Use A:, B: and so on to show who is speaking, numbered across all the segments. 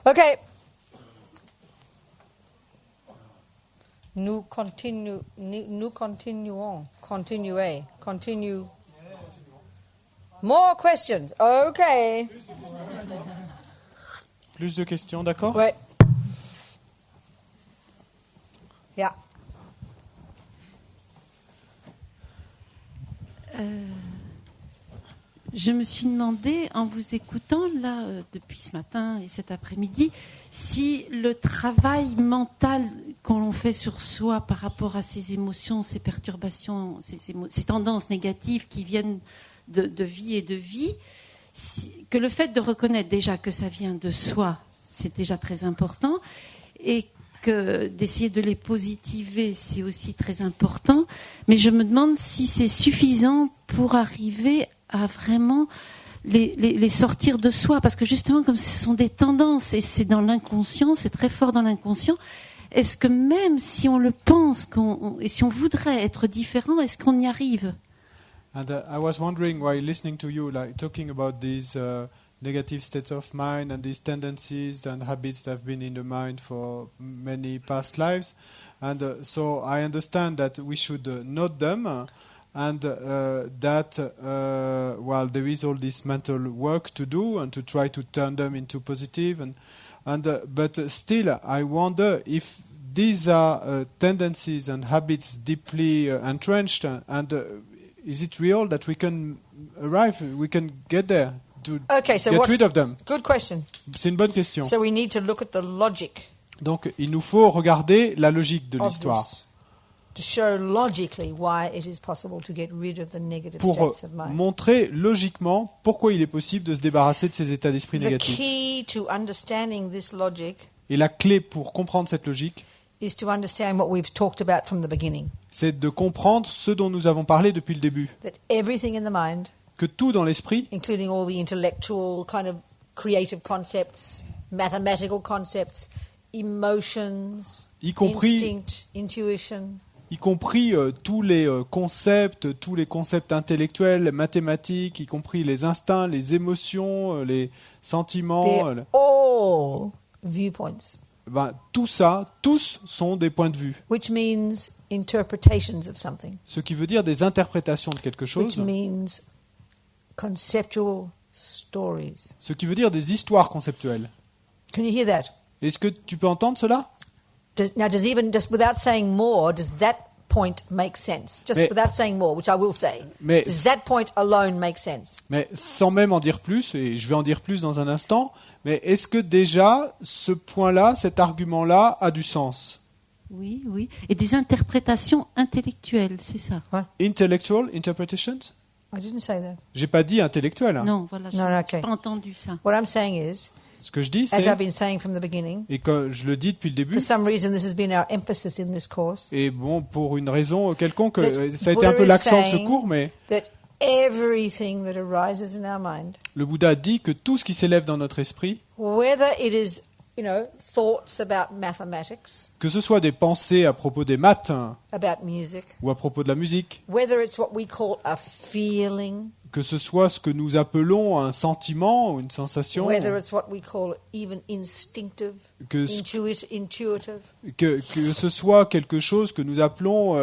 A: Okay. Nous continuons. Continuez. Continue. More questions. Okay.
B: Plus de questions, d'accord?
A: Ouais. Yeah.
C: Je me suis demandé, en vous écoutant là depuis ce matin et cet après-midi, si le travail mental qu'on fait sur soi par rapport à ces émotions, ces perturbations, ces tendances négatives qui viennent de vie et de vie, que le fait de reconnaître déjà que ça vient de soi, c'est déjà très important, et que d'essayer de les positiver, c'est aussi très important. Mais je me demande si c'est suffisant pour arriver à vraiment les sortir de soi. Parce que justement, comme ce sont des tendances, et c'est dans l'inconscient, c'est très fort dans l'inconscient, est-ce que même si on le pense, et si on voudrait être différent, est-ce qu'on y arrive?
B: And I was wondering, while listening to you, like talking about these negative states of mind and these tendencies and habits that have been in the mind for many past lives. And so I understand that we should note them and that, well, there is all this mental work to do and to try to turn them into positive. But still, I wonder if these are tendencies and habits deeply entrenched, and is it real that we can get there?
A: Okay, so
B: Get rid of them.
A: Good question.
B: C'est une bonne question.
A: So we need to look at the logic.
B: Donc, il nous faut regarder la logique de l'histoire
A: To show logically why it is possible to get rid of the negative
B: pour
A: states of mind.
B: montrer logiquement pourquoi il est possible de se débarrasser de ces états d'esprit
A: The
B: négatifs.
A: key to understanding this logic
B: Et la clé pour comprendre cette logique,
A: is to understand what we've talked about from the beginning.
B: c'est de comprendre ce dont nous avons parlé depuis le début.
A: That everything in the mind,
B: Que tout dans l'esprit,
A: including all the intellectual kind of creative concepts, mathematical concepts, emotions,
B: y compris
A: instinct, intuition,
B: tous les concepts intellectuels, mathématiques, y compris les instincts, les émotions, les sentiments,
A: they're all viewpoints,
B: tout ça, tous sont des points de vue.
A: which means interpretations of something,
B: Ce qui veut dire des interprétations de quelque
A: which
B: chose,
A: means conceptual stories.
B: ce qui veut dire des histoires conceptuelles.
A: Can you hear that?
B: Est-ce que tu peux entendre cela?
A: Now, just without saying more, does that point make sense? Just
B: Mais-
A: without saying more, which I will say.
B: Mais-
A: Does that point alone make sense?
B: Mais sans même en dire plus, et je vais en dire plus dans un instant, mais est-ce que déjà ce point-là, cet argument-là a du sens?
C: Oui, oui. Et des interprétations intellectuelles, c'est ça.
B: Intellectual interpretations?
A: I didn't say that.
B: J'ai pas dit intellectuel. Hein.
C: Non, voilà,
A: No,
C: j'ai
A: okay.
C: pas entendu ça.
A: What I'm saying is,
B: Ce que je dis,
A: as I've
B: c'est,
A: been saying from the beginning,
B: et que je le dis depuis le début,
A: for some reason this has been our emphasis in this course,
B: et bon, pour une raison quelconque,
A: That
B: ça a été un peu
A: Buddha is
B: l'accent de ce
A: saying-
B: cours, mais
A: that everything that arises in our mind,
B: le Bouddha dit que tout ce qui s'élève dans notre esprit,
A: whether it is, thoughts about mathematics,
B: que ce soit des pensées à propos des maths hein,
A: about music,
B: ou à propos de la musique,
A: whether it's what we call a feeling,
B: que ce soit ce que nous appelons un sentiment ou une sensation,
A: whether it's what we call even instinctive,
B: que,
A: intuitive,
B: que ce soit quelque chose que nous appelons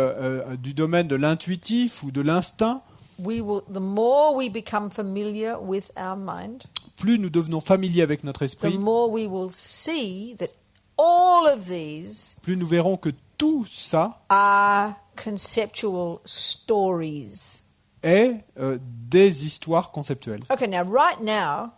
B: du domaine de l'intuitif ou de l'instinct,
A: the more we become familiar with our mind,
B: plus nous devenons familiers avec notre
A: the
B: esprit,
A: more we will see that all of these
B: plus nous verrons que tout ça
A: are conceptual stories.
B: est des histoires conceptuelles.
A: Okay, now right now,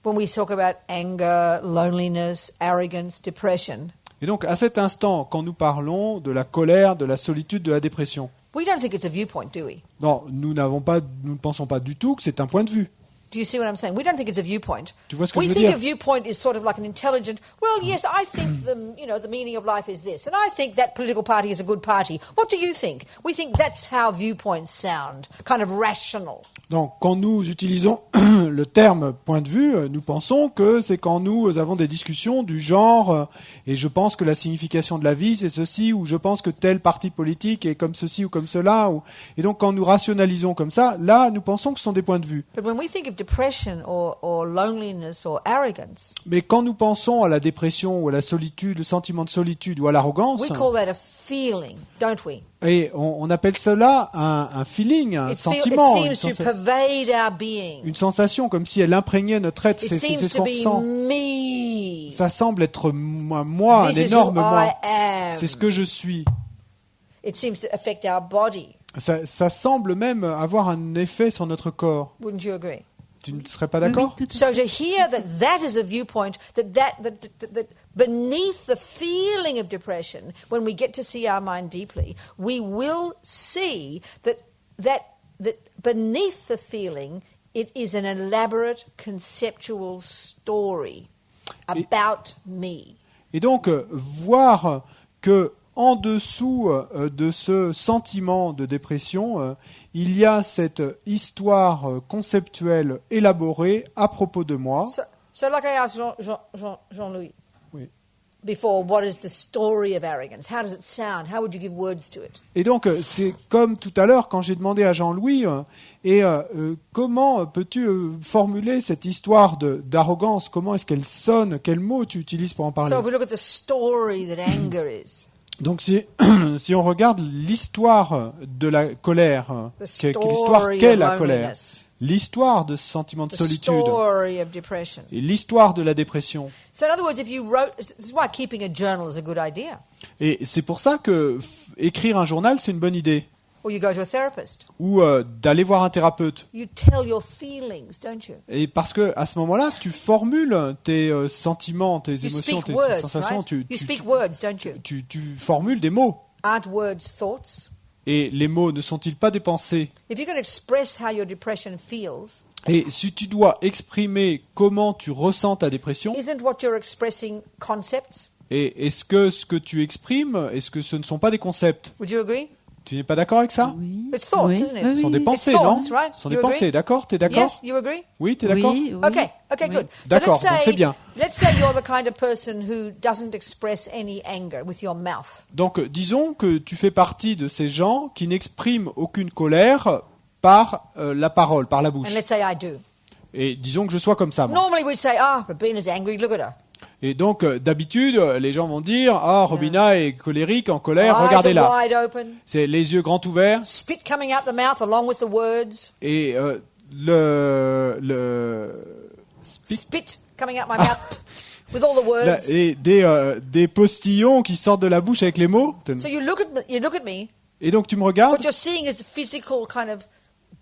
A: when we talk about anger, loneliness, arrogance, depression,
B: Et donc, à cet instant, quand nous parlons de la colère, de la solitude, de la dépression,
A: we don't think it's a viewpoint, do we?
B: non, nous ne pensons pas du tout que c'est un point de vue.
A: Do you see what I'm saying? We don't think it's a viewpoint.
B: Tu vois ce que
A: We
B: je veux
A: think
B: dire?
A: a viewpoint is sort of like an intelligent, well, yes, I think the meaning of life is this, and I think that political party is a good party. What do you think? We think that's how viewpoints sound, kind of rational.
B: Donc, quand nous utilisons le terme point de vue, nous pensons que c'est quand nous avons des discussions du genre et je pense que la signification de la vie c'est ceci, ou je pense que tel parti politique est comme ceci ou comme cela. Et donc, quand nous rationalisons comme ça, là, nous pensons que ce sont des points de vue.
A: But when we think of depression or loneliness or arrogance,
B: Mais quand nous pensons à la dépression ou à la solitude, le sentiment de solitude ou à l'arrogance,
A: we call that a feeling, don't we?
B: et on appelle cela un feeling, un
A: It
B: sentiment,
A: seems to pervade our being.
B: une sensation, comme si elle imprégnait notre être.
A: It
B: C'est
A: seems
B: ce
A: to
B: qu'on
A: be
B: ressent.
A: me.
B: Ça semble être moi, un
A: This is
B: énorme
A: who
B: moi.
A: I am.
B: C'est ce que je suis.
A: It seems to affect our body.
B: Ça semble même avoir un effet sur notre corps.
A: Wouldn't you agree?
B: Tu ne serais pas d'accord?
C: Oui, tout à
A: So to hear that is a viewpoint that beneath the feeling of depression, when we get to see our mind deeply, we will see that beneath the feeling, it is an elaborate conceptual story about me.
B: Et donc, voir que en dessous de ce sentiment de dépression, il y a cette histoire conceptuelle élaborée à propos de moi.
A: So like I asked Jean-Louis
B: Oui.
A: before, what is the story of arrogance? How does it sound? How would you give words to it?
B: Et donc, c'est comme tout à l'heure quand j'ai demandé à Jean-Louis, comment peux-tu formuler cette histoire d'arrogance? Comment est-ce qu'elle sonne? Quels mots tu utilises pour en parler?
A: So if we look at the story that anger is,
B: Donc, si on regarde l'histoire de la colère,
A: the
B: l'histoire
A: story
B: qu'est
A: of
B: la colère,
A: loneliness,
B: l'histoire de ce sentiment de
A: the
B: solitude
A: story of depression.
B: et l'histoire de la dépression.
A: So in other words, if you wrote, this is why keeping a journal is a good idea.
B: Et c'est pour ça que écrire un journal, c'est une bonne idée.
A: Or you go to a therapist.
B: Ou d'aller voir un thérapeute.
A: You tell your feelings, don't you?
B: Et parce que à ce moment-là, tu formules tes sentiments, tes
A: You
B: émotions,
A: speak
B: tes
A: words,
B: sensations.
A: right? You speak words, don't you?
B: Tu formules des mots.
A: Aren't words thoughts?
B: Et les mots ne sont-ils pas des pensées?
A: If you can express how your depression feels,
B: Et si tu dois exprimer comment tu ressens ta dépression,
A: isn't what you're expressing concepts?
B: et est-ce que ce que tu exprimes, est-ce que ce ne sont pas des concepts?
A: Would you agree?
B: Tu n'es pas d'accord avec ça?
C: Oui.
A: It's thoughts,
C: Oui,
A: isn't it?
C: oui,
B: Ce sont
C: oui.
B: des pensées,
A: It's
B: non?
A: thoughts, right?
B: Ce sont des
A: You agree?
B: pensées, d'accord? T'es d'accord?
A: Yes, you agree?
B: Oui, t'es d'accord?
C: Oui, oui.
A: Okay,
C: Oui.
A: good. So
B: D'accord, donc c'est bien.
A: let's say you're the kind of person who doesn't express any anger with your mouth.
B: Donc, disons que tu fais partie de ces gens qui n'expriment aucune colère par la parole, par la bouche.
A: And let's say I do.
B: Et disons que je sois comme ça, moi.
A: Normally we say, Robina's angry, look at her.
B: Et donc, d'habitude, les gens vont dire, Robina est colérique, en colère,
A: Eyes are
B: regardez-la.
A: wide open,
B: C'est les yeux grands ouverts,
A: spit coming out the mouth along with the words.
B: et
A: Spit coming out my mouth with all the words.
B: et des postillons qui sortent de la bouche avec les mots.
A: So you look at me.
B: Et donc, tu me
A: What
B: regardes,
A: you're seeing is the physical kind of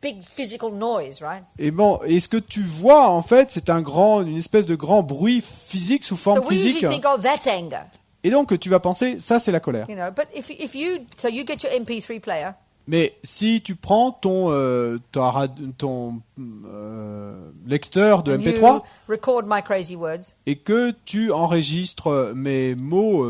A: big physical noise, right?
B: et bon, et ce que tu vois, en fait, c'est une espèce de grand bruit physique sous
A: So
B: forme
A: we usually
B: physique.
A: think, that's anger,
B: Et donc, tu vas penser, ça, c'est la colère.
A: you know. But if you get your MP3 player
B: Mais si tu prends ton lecteur de
A: and you
B: MP3
A: record my crazy words,
B: et que tu enregistres mes mots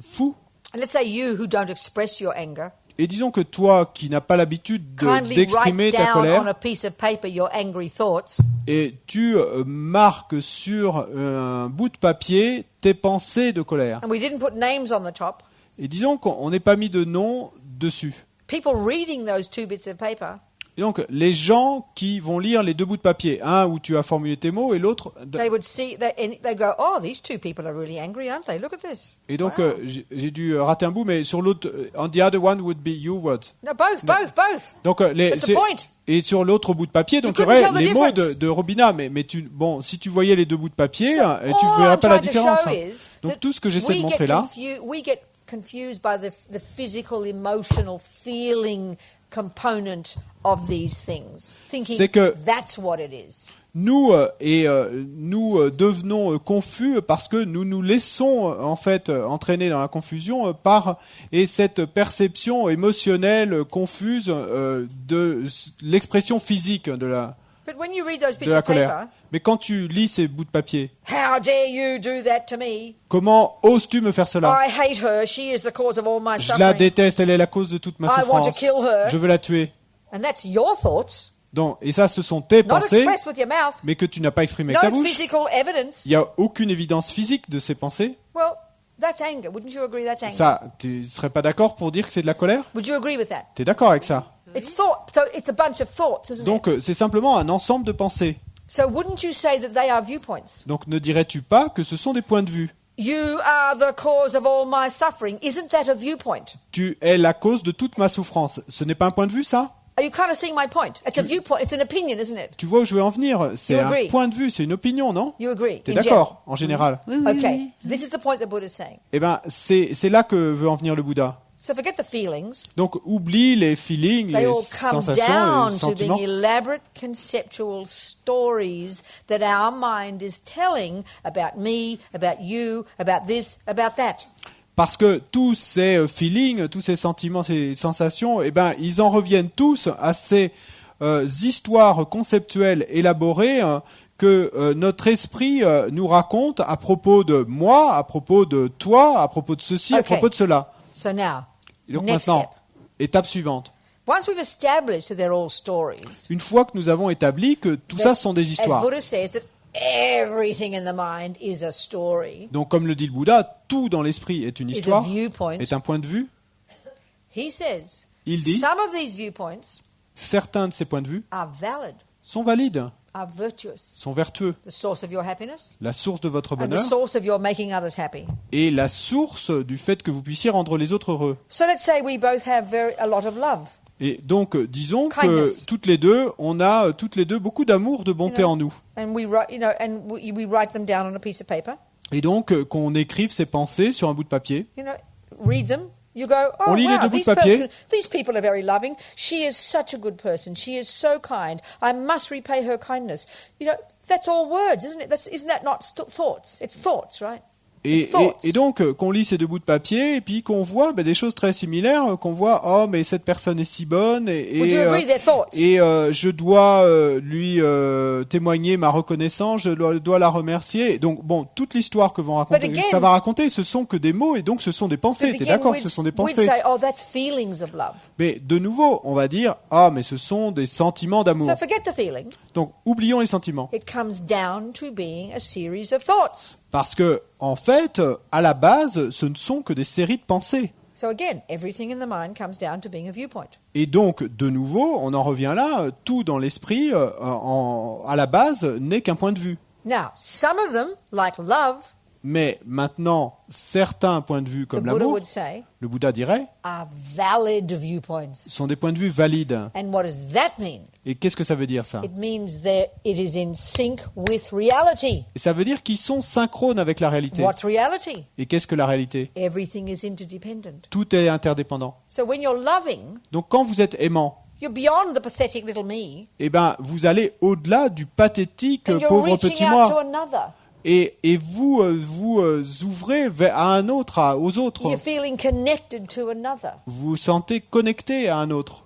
B: fous,
A: and let's say you who don't express your anger,
B: et disons que toi qui n'as pas l'habitude
A: kindly
B: d'exprimer
A: write
B: ta
A: down on
B: colère,
A: a piece of paper your angry thoughts,
B: et tu marques sur un bout de papier tes pensées de colère.
A: and we didn't put names on the top.
B: Et disons qu'on n'ait pas mis de nom dessus.
A: People reading those two bits of paper,
B: Et donc, les gens qui vont lire les deux bouts de papier, un où tu as formulé tes mots et l'autre...
A: they would see that and they go, these two people are really angry, aren't they? Look at this.
B: Et donc,
A: Wow.
B: j'ai dû rater un bout, mais sur l'autre, on the other one would be your words.
A: No, both.
B: Donc,
A: That's the point.
B: et sur l'autre bout de papier, donc il y
A: couldn't
B: aurait
A: tell the
B: les mots
A: difference.
B: de Robina, mais si tu voyais les deux bouts de papier, tu
A: So
B: ne
A: all
B: verrais
A: I'm
B: pas la
A: trying to
B: différence.
A: show
B: Hein.
A: is
B: Donc
A: that
B: tout ce que j'essaie de montrer là,
A: we get confused by the physical, emotional, feeling component of these things, thinking
B: C'est que-
A: that's what it is.
B: nous devenons confus parce que nous nous laissons en fait entraîner dans la confusion par cette perception émotionnelle confuse de l'expression physique de la
A: But when you read those bits
B: de la
A: of paper,
B: colère. Mais quand tu lis ces bouts de papier,
A: how dare you do that to me?
B: comment oses-tu me faire cela?
A: I hate her. She is the cause of all my
B: Je la
A: suffering.
B: déteste, elle est la cause de toute ma
A: I want to
B: souffrance.
A: kill her.
B: Je veux la tuer.
A: And that's your thoughts,
B: Donc, et ça, ce sont tes
A: not
B: pensées,
A: expressed with your mouth.
B: mais que tu n'as pas exprimé avec ta
A: No
B: bouche.
A: physical evidence.
B: Il n'y a aucune évidence physique de ces pensées.
A: Well, that's anger. Wouldn't you agree that's anger?
B: Ça, tu serais pas d'accord pour dire que c'est de la colère?
A: Would you agree with that?
B: Tu es d'accord avec ça?
A: It's thought. So it's a bunch of thoughts, isn't it?
B: Donc, c'est simplement un ensemble de pensées.
A: So wouldn't you say that they are viewpoints?
B: Donc ne dirais-tu pas que ce sont des points de vue?
A: You are the cause of all my suffering. Isn't that a viewpoint?
B: Tu es la cause de toute ma souffrance. Ce n'est pas un point de vue, ça?
A: Are you kind of seeing my point? It's a viewpoint. It's an opinion, isn't it?
B: Tu vois où je veux en venir? C'est
A: You
B: un
A: agree.
B: point de vue, c'est une opinion, non?
A: You agree?
B: T'es
A: in
B: d'accord, en général?
C: Oui, oui,
A: Okay.
C: oui.
A: This is the point the Buddha is saying.
B: Eh ben, c'est là que veut en venir le Bouddha.
A: So forget the feelings.
B: Donc, oublie les feelings,
A: They
B: les
A: all come
B: sensations,
A: down
B: les
A: to being
B: sentiments.
A: elaborate conceptual stories that our mind is telling about me, about you, about this, about that.
B: Parce que tous ces feelings, tous ces sentiments, ces sensations, eh ben, ils en reviennent tous à ces histoires conceptuelles élaborées que notre esprit nous raconte à propos de moi, à propos de toi, à propos de ceci, à
A: Okay.
B: propos de cela.
A: So now,
B: Et donc
A: next
B: maintenant,
A: step.
B: étape suivante.
A: Once we've established that they're all stories,
B: Une fois que nous avons établi que tout ça sont des
A: as
B: histoires.
A: Buddha says, that everything in the mind is a story,
B: Donc comme le dit le Bouddha, tout dans l'esprit est une
A: is a
B: histoire,
A: viewpoint.
B: est un point de vue.
A: He says,
B: Il dit,
A: some of these viewpoints
B: certains de ces points de vue
A: are valid,
B: sont valides,
A: are virtuous.
B: sont vertueux.
A: The source of your happiness
B: La source de votre
A: and the
B: bonheur
A: source of your making others happy.
B: et la source du fait que vous puissiez rendre les autres heureux.
A: So let's say we both have a lot of love.
B: Et donc, disons
A: Kindness.
B: que toutes les deux, on a toutes les deux beaucoup d'amour, de bonté en nous.
A: And we write, we write them down on a piece of paper.
B: Et donc, qu'on écrive ces pensées sur un bout de papier.
A: Read them. You go, oh
B: On lit les
A: wow,
B: deux bouts de papier.
A: these people are very loving. She is such a good person. She is so kind. I must repay her kindness. That's all words, isn't it? Isn't that not thoughts? It's thoughts, right?
B: Et donc, qu'on lit ces deux bouts de papier et puis qu'on voit des choses très similaires, qu'on voit, oh, mais cette personne est si bonne
A: Would you agree they're thoughts?
B: et je dois lui témoigner ma reconnaissance, je dois la remercier. Et donc, bon, toute l'histoire que vont raconter,
A: But again-
B: ça va raconter, ce sont que des mots et donc ce sont des pensées.
A: But
B: T'es
A: again,
B: d'accord, ce sont des
A: we'd
B: pensées.
A: say, oh, that's feelings of love.
B: Mais de nouveau, on va dire, ah, mais ce sont des sentiments d'amour.
A: So forget the feeling.
B: Donc, oublions les sentiments.
A: It comes down to being a series of thoughts.
B: Parce que, en fait, à la base, ce ne sont que des séries de pensées.
A: So again, everything in the mind comes down to being a viewpoint.
B: Et donc, de nouveau, on en revient là, tout dans l'esprit, à la base, n'est qu'un point de vue.
A: Now, some of them, like love,
B: Mais maintenant, certains points de vue
A: the
B: comme
A: Buddha
B: l'amour,
A: would say,
B: le Bouddha dirait,
A: are valid viewpoints.
B: sont des points de vue valides.
A: And what does that mean?
B: Et qu'est-ce que ça veut dire, ça?
A: It means that it is in sync with reality.
B: Et ça veut dire qu'ils sont synchrones avec la réalité.
A: What's reality?
B: Et qu'est-ce que la réalité?
A: Everything is interdependent.
B: Tout est interdépendant.
A: So when you're loving,
B: Donc, quand vous êtes aimant,
A: you're beyond the pathetic little me,
B: eh ben, vous allez au-delà du pathétique
A: and you're
B: pauvre
A: reaching
B: petit
A: out to
B: moi.
A: another.
B: Et vous ouvrez à un autre, aux autres.
A: You're feeling connected to another.
B: Vous vous sentez connecté à un autre.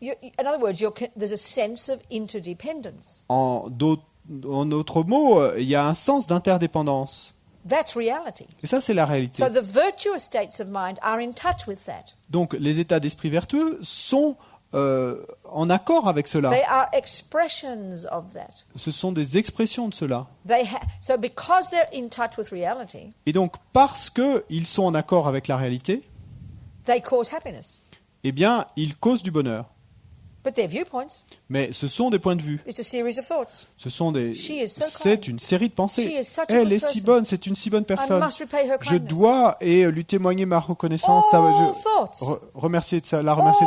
A: In other words, there's a sense of interdependence.
B: En d'autres mots, il y a un sens d'interdépendance.
A: That's reality.
B: Et ça, c'est la réalité.
A: So the virtuous states of mind are in touch with that.
B: Donc, les états d'esprit vertueux sont en accord avec cela.
A: They are expressions of that.
B: Ce sont des expressions de cela.
A: So because they're in touch with reality,
B: Et donc, parce qu'ils sont en accord avec la réalité,
A: they cause happiness.
B: eh bien, ils causent du bonheur.
A: But they're viewpoints.
B: Mais ce sont des points de vue.
A: It's a series of thoughts.
B: Ce sont
A: She is so
B: c'est
A: kind.
B: une série de
A: She
B: pensées.
A: is such a
B: Elle
A: good
B: est si
A: person.
B: bonne, c'est une si bonne
A: I
B: personne.
A: must repay her
B: Je
A: kindness.
B: dois lui témoigner ma reconnaissance,
A: All thoughts.
B: la remercier de sa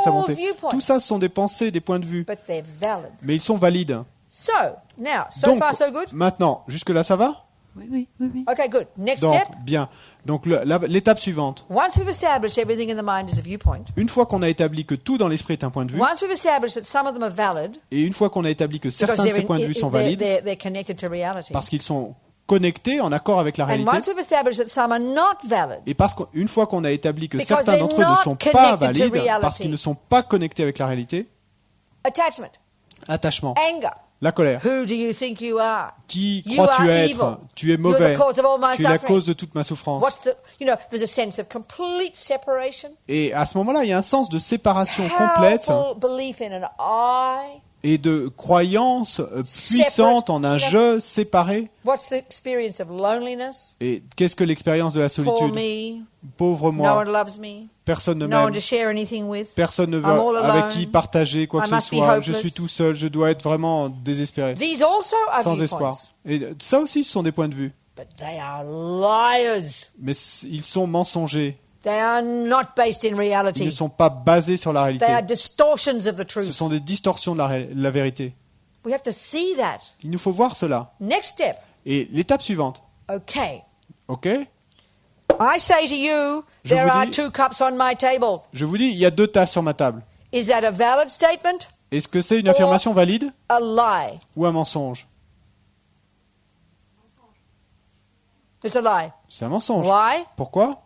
B: bonté.
A: All viewpoints.
B: Tout ça sont des pensées, des points de vue,
A: But they're valid.
B: mais ils sont valides.
A: So, now, so
B: Donc,
A: far so good?
B: maintenant, jusque-là, ça va?
C: Oui, oui, oui, oui.
A: Okay, good. Next
B: Donc,
A: step.
B: bien. Donc, l'étape suivante.
A: Once we've established everything in the mind is a viewpoint,
B: Une fois qu'on a établi que tout dans l'esprit est un point de vue,
A: once we've established that some of them are valid,
B: et une fois qu'on a établi que
A: because
B: certains de ces points de vue sont valides,
A: they're connected to reality.
B: parce qu'ils sont connectés, en accord avec la
A: And
B: réalité,
A: once we've established that some are not valid,
B: et parce qu'une fois qu'on a établi que
A: Because
B: certains
A: they're
B: d'entre eux ne
A: not
B: sont pas
A: connected to
B: valides,
A: reality.
B: parce qu'ils ne sont pas connectés avec la réalité,
A: attachment,
B: attachement,
A: anger.
B: la colère.
A: Who do you think you are?
B: Qui
A: You
B: crois-tu
A: are
B: être?
A: evil.
B: Tu es
A: You're
B: mauvais.
A: the cause of all my
B: Tu es la
A: suffering.
B: cause de toute ma souffrance.
A: There's a sense of complete separation.
B: Et à ce moment-là, il y a un sens de séparation complète,
A: Powerful belief in an I.
B: et de croyances puissantes en un je séparé.
A: What's the experience of loneliness?
B: Et qu'est-ce que l'expérience de la
A: Poor
B: solitude?
A: me.
B: Pauvre
A: No
B: moi,
A: one loves me.
B: personne ne
A: No one
B: m'aime,
A: to share anything with.
B: personne ne
A: I'm all
B: veut
A: alone.
B: avec qui partager quoi
A: I
B: que ce
A: must be
B: soit, je
A: hopeless.
B: suis tout seul, je dois être vraiment désespéré,
A: These also are
B: sans espoir.
A: viewpoints,
B: Et ça aussi, ce sont des points de vue,
A: but they are liars.
B: mais ils sont mensongers,
A: They are not based in
B: ils ne
A: reality.
B: sont pas basés sur la réalité,
A: They are distortions of the
B: ce
A: truth.
B: sont des distorsions de la vérité.
A: We have to see that.
B: Il nous faut voir cela.
A: Next step.
B: Et l'étape suivante,
A: Okay.
B: ok?
A: I say to you,
B: Je
A: there
B: vous
A: are
B: dis-
A: 2 cups on my table.
B: Je vous dis, il y a 2 tasses sur ma table.
A: Is that a valid statement?
B: Est-ce que c'est une affirmation valide
A: A lie.
B: ou un mensonge?
A: It's a lie.
B: C'est un mensonge.
A: Why?
B: Pourquoi?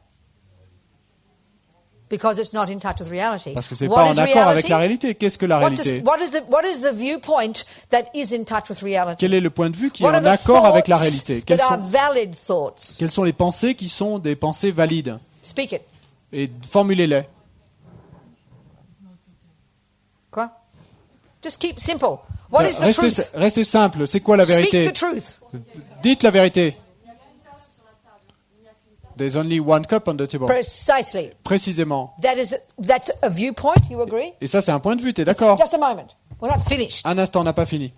A: Because it's not in touch with reality.
B: Parce que c'est
A: What
B: pas en
A: is
B: accord avec
A: reality?
B: la réalité. Qu'est-ce que la
A: What
B: réalité?
A: is the viewpoint that is in touch with reality?
B: Quel est le point de vue qui est
A: What are
B: en
A: the
B: accord avec la
A: thoughts
B: réalité?
A: that are valid thoughts?
B: Quelles sont les pensées qui sont des pensées valides?
A: Speak it.
B: Et formulez-les.
A: Quoi? Just keep simple. What is the truth?
B: Restez simple. C'est quoi la
A: Speak
B: vérité?
A: the truth.
B: Dites la vérité. There's only one cup on the table.
A: Precisely.
B: Précisément.
A: That's a viewpoint. You agree?
B: Et ça, c'est un point de vue. T'es d'accord?
A: Just a moment. We're not finished.
B: Un instant, on n'a pas fini.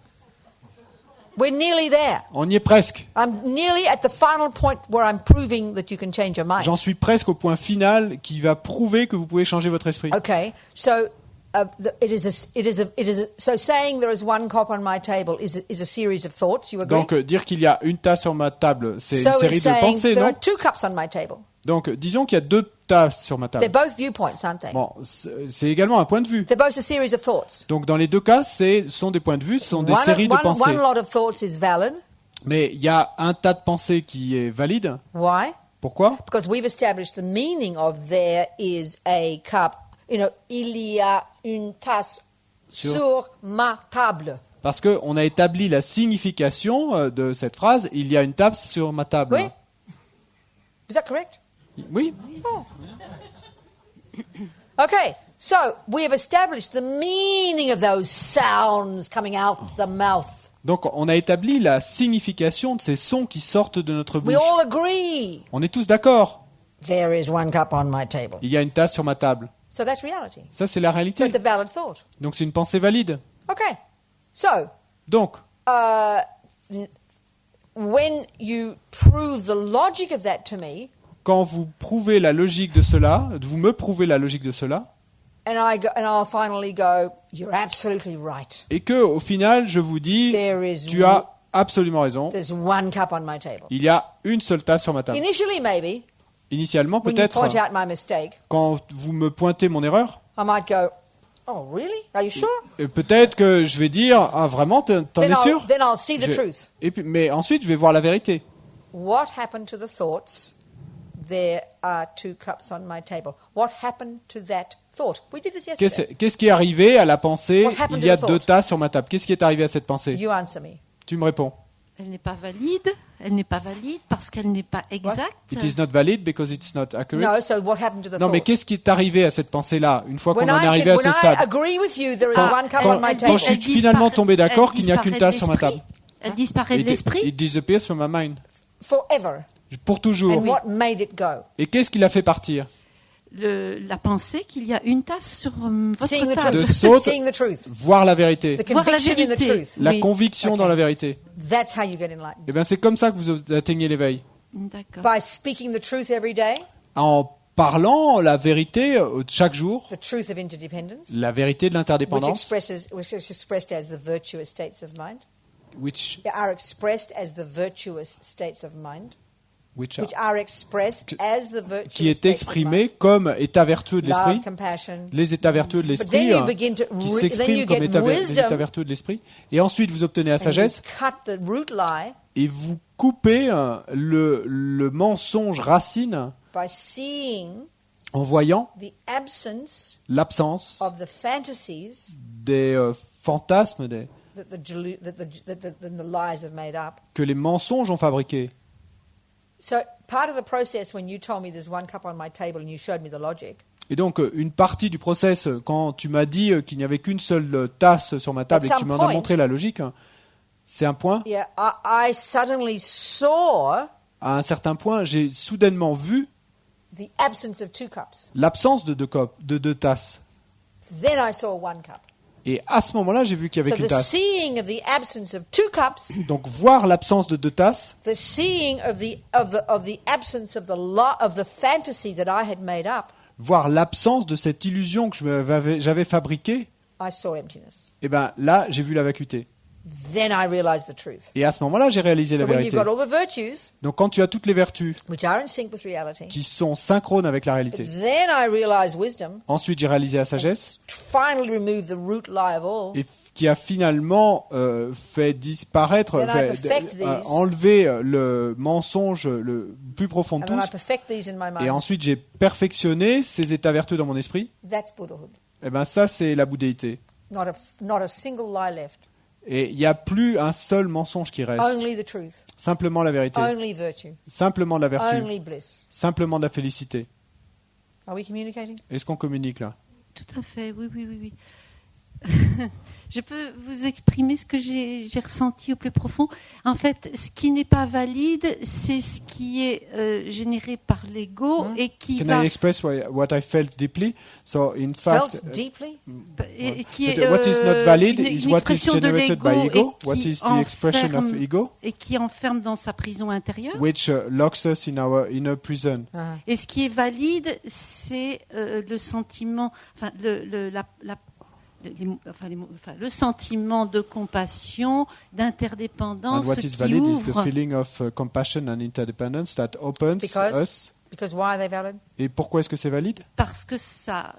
A: We're nearly there.
B: On y est presque.
A: I'm nearly at the final point where I'm proving that you can change your mind.
B: J'en suis presque au point final qui va prouver que vous pouvez changer votre esprit.
A: Okay, so so saying there is 1 cup on my table is a series of thoughts. You agree?
B: Donc, dire qu'il y a une tasse sur ma table, c'est
A: So
B: une série
A: it's
B: de
A: saying
B: pensées,
A: there
B: non?
A: are 2 cups on my table.
B: Donc, disons qu'il y a 2 tasses sur ma
A: They're
B: table.
A: both viewpoints, aren't they?
B: Bon, c'est également un point de vue.
A: They're both a series of thoughts.
B: Donc, dans les 2 cas, ce sont des points de vue, ce sont des séries de
A: one
B: pensées.
A: lot of thoughts is valid.
B: Mais il y a un tas de pensées qui est valide.
A: Why?
B: Pourquoi?
A: Because we've established the meaning of there is a cup. You know, il y a une tasse sur ma table.
B: Parce qu'on a établi la signification de cette phrase, il y a une tasse sur ma table.
A: Oui? Is that correct?
B: Oui.
A: Oh. Okay, so we have established the meaning of those sounds coming out the mouth.
B: Donc on a établi la signification de ces sons qui sortent de notre bouche.
A: We all agree.
B: On est tous d'accord.
A: There is 1 cup on my table.
B: Il y a une tasse sur ma table.
A: So that's reality.
B: Ça, c'est la
A: So
B: réalité.
A: it's a valid thought.
B: Donc c'est une pensée valide.
A: Okay, so
B: Donc,
A: when you prove the logic of that to me,
B: quand vous prouvez la logique de cela, vous me prouvez la logique de cela,
A: and I'll finally go, you're absolutely right.
B: et que au final, je vous dis,
A: There is
B: tu as absolument raison,
A: There's 1 cup on my table.
B: il y a une seule tasse sur ma table.
A: Initially, maybe,
B: Initialement,
A: when you
B: peut-être,
A: point out my mistake,
B: quand vous me pointez mon erreur,
A: I might go, oh, really? Are you sure?
B: peut-être que je vais dire, ah vraiment, t'en es sûr?
A: Then I'll see the
B: Je-
A: truth.
B: Et puis, mais ensuite, je vais voir la vérité.
A: What happened to the thoughts? There are 2 cups on my table. What happened to that thought? We did this yesterday.
B: Qu'est-ce qui est arrivé à la pensée?
A: What happened
B: Il y a
A: to the
B: 2
A: thought?
B: tasses sur ma table. Qu'est-ce qui est arrivé à cette pensée?
A: You answer me.
B: Tu me réponds.
C: Elle n'est pas valide. Elle n'est pas valide parce qu'elle n'est pas exacte.
B: It is not valid because it's not accurate.
A: No, so what happened to the
B: Non, mais
A: thought?
B: qu'est-ce qui est arrivé à cette pensée-là, une fois qu'on
A: When
B: en est
A: I
B: arrivé à
A: when
B: ce
A: I
B: stade?
A: agree with you, there is
C: Ah,
A: 1 cup
B: quand-
A: on my
B: quand je
A: table.
B: suis finalement tombé d'accord qu'il n'y a qu'une tasse sur ma table.
C: Elle disparaît de
B: It
C: l'esprit.
B: disappears from my mind.
A: Forever.
B: Pour toujours.
A: And what made it go?
B: Et qu'est-ce qui l'a fait partir?
C: La pensée qu'il y a une tasse sur
A: Seeing
C: votre
A: the
C: table.
B: De
A: truth.
B: saute.
A: Seeing the truth.
B: Voir la vérité.
A: The
C: Voir la
A: conviction in the
C: vérité.
A: truth.
B: La
C: Oui.
B: conviction dans la vérité.
A: That's how you get enlightened.
B: Et bien, c'est comme ça que vous atteignez l'éveil.
C: D'accord.
A: By speaking the truth every day,
B: En parlant la vérité chaque jour,
A: the truth of interdependence,
B: la vérité de l'interdépendance,
A: which is expressed as the virtuous states of mind,
B: which
A: are expressed as the virtuous states of mind,
B: which
A: which are expressed as the virtuous
B: qui est
A: states of
B: exprimé
A: mind.
B: comme état vertueux de l'esprit,
A: Love, compassion.
B: les états vertueux de
A: But then
B: l'esprit,
A: you begin to
B: qui
A: then
B: s'expriment
A: you
B: comme
A: get
B: les états
A: wisdom,
B: vertueux de l'esprit, et ensuite vous obtenez la
A: and you
B: sagesse,
A: cut the root lie
B: et vous coupez le mensonge racine
A: by seeing
B: en voyant
A: the absence
B: l'absence
A: of the fantasies
B: des fantasmes
A: that the lies have made up.
B: que les mensonges ont fabriqués.
A: So part of the process when you told me there's 1 cup on my table and you showed me the logic,
B: Et donc, une partie du process, quand tu m'as dit qu'il n'y avait qu'une seule tasse sur ma table et que tu m'en as montré la logique, c'est un point.
A: Yeah, I suddenly saw
B: À un certain point, j'ai soudainement vu
A: the absence of 2 cups.
B: l'absence de deux tasses.
A: Then I saw 1 cup.
B: Et à ce moment-là, j'ai vu qu'il y avait
A: So
B: qu'une
A: the
B: tasse.
A: seeing of the absence of 2 cups,
B: Donc, voir l'absence de 2 tasses,
A: the seeing of the absence of the fantasy that I had made up,
B: voir l'absence de cette illusion que j'avais fabriquée,
A: I saw emptiness.
B: et ben là, j'ai vu la vacuité.
A: Then I realized the truth.
B: Et à ce moment-là, j'ai réalisé la
A: So when you've
B: vérité.
A: got all the virtues,
B: Donc, quand tu as toutes les vertus
A: which are in sync with reality,
B: qui sont synchrones avec la réalité,
A: then I realized wisdom,
B: ensuite j'ai réalisé la sagesse,
A: finally removed the root lie of all.
B: et qui a finalement fait disparaître,
A: Then I perfect these.
B: enlevé le mensonge le plus profond de
A: And then I
B: tous.
A: perfect these in my
B: Et
A: mind.
B: ensuite, j'ai perfectionné ces états vertueux dans mon esprit.
A: That's Buddhahood.
B: Et ben ça, c'est la bouddhéité.
A: Not a single lie left.
B: Et il n'y a plus un seul mensonge qui reste.
A: Only the truth.
B: Simplement la vérité.
A: Only virtue.
B: Simplement la vertu.
A: Only bliss.
B: Simplement de la félicité.
A: Are we communicating?
B: Est-ce qu'on communique là?
C: Tout à fait, oui. Je peux vous exprimer ce que j'ai ressenti au plus profond. En fait, ce qui n'est pas valide, c'est ce qui est généré par l'ego et qui
B: Can
C: va...
B: I express what I felt deeply? So, in fact,
A: Felt deeply?
C: et qui
B: but
C: est,
B: what is not valid
C: une
B: is what is
C: expression de
B: generated by
C: l'ego
B: ego.
C: et
B: What
C: qui
B: is the expression of
C: enferme-
B: ego?
C: et qui enferme dans sa prison intérieure.
B: Which locks us in our inner prison.
C: Et ce qui est valide, c'est le sentiment, enfin, le sentiment de compassion, d'interdépendance
B: And what
C: qui
B: is valid is the
C: ouvre.
B: feeling of compassion and interdependance that opens us.
A: Because why are they valid?
B: Et pourquoi est-ce que c'est valide?
C: Parce que ça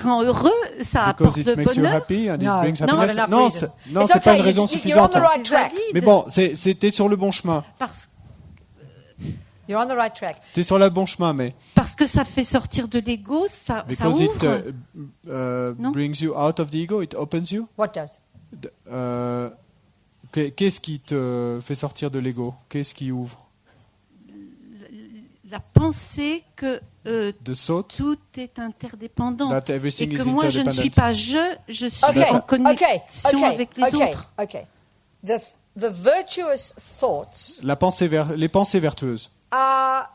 C: rend heureux, ça
B: Because
C: apporte
B: it
C: le
B: makes you
C: bonheur.
B: happy and it
A: No,
B: brings
A: not
B: happiness.
A: enough
B: Non,
A: reason.
B: non,
A: It's
B: c'est pas
A: okay,
B: une raison
A: you're on the
B: suffisante.
A: right track.
C: Valide.
B: Mais bon, c'était sur le bon chemin.
A: You're on the right track.
B: T'es sur le bon chemin, mais
C: Parce que ça fait sortir de l'ego, ça
B: because it
C: ouvre. Non.
B: brings you out of the ego, it opens you.
A: What does?
B: Qu'est-ce qui te fait sortir de l'ego? Qu'est-ce qui ouvre?
C: La pensée que
B: De saute.
C: tout est interdépendant.
B: That
C: Et
B: everything
C: que
B: is
C: moi, je ne suis
B: interdependent.
C: pas je suis
A: Okay,
C: en connexion avec les autres.
A: okay. The virtuous thoughts
B: Les pensées vertueuses
A: are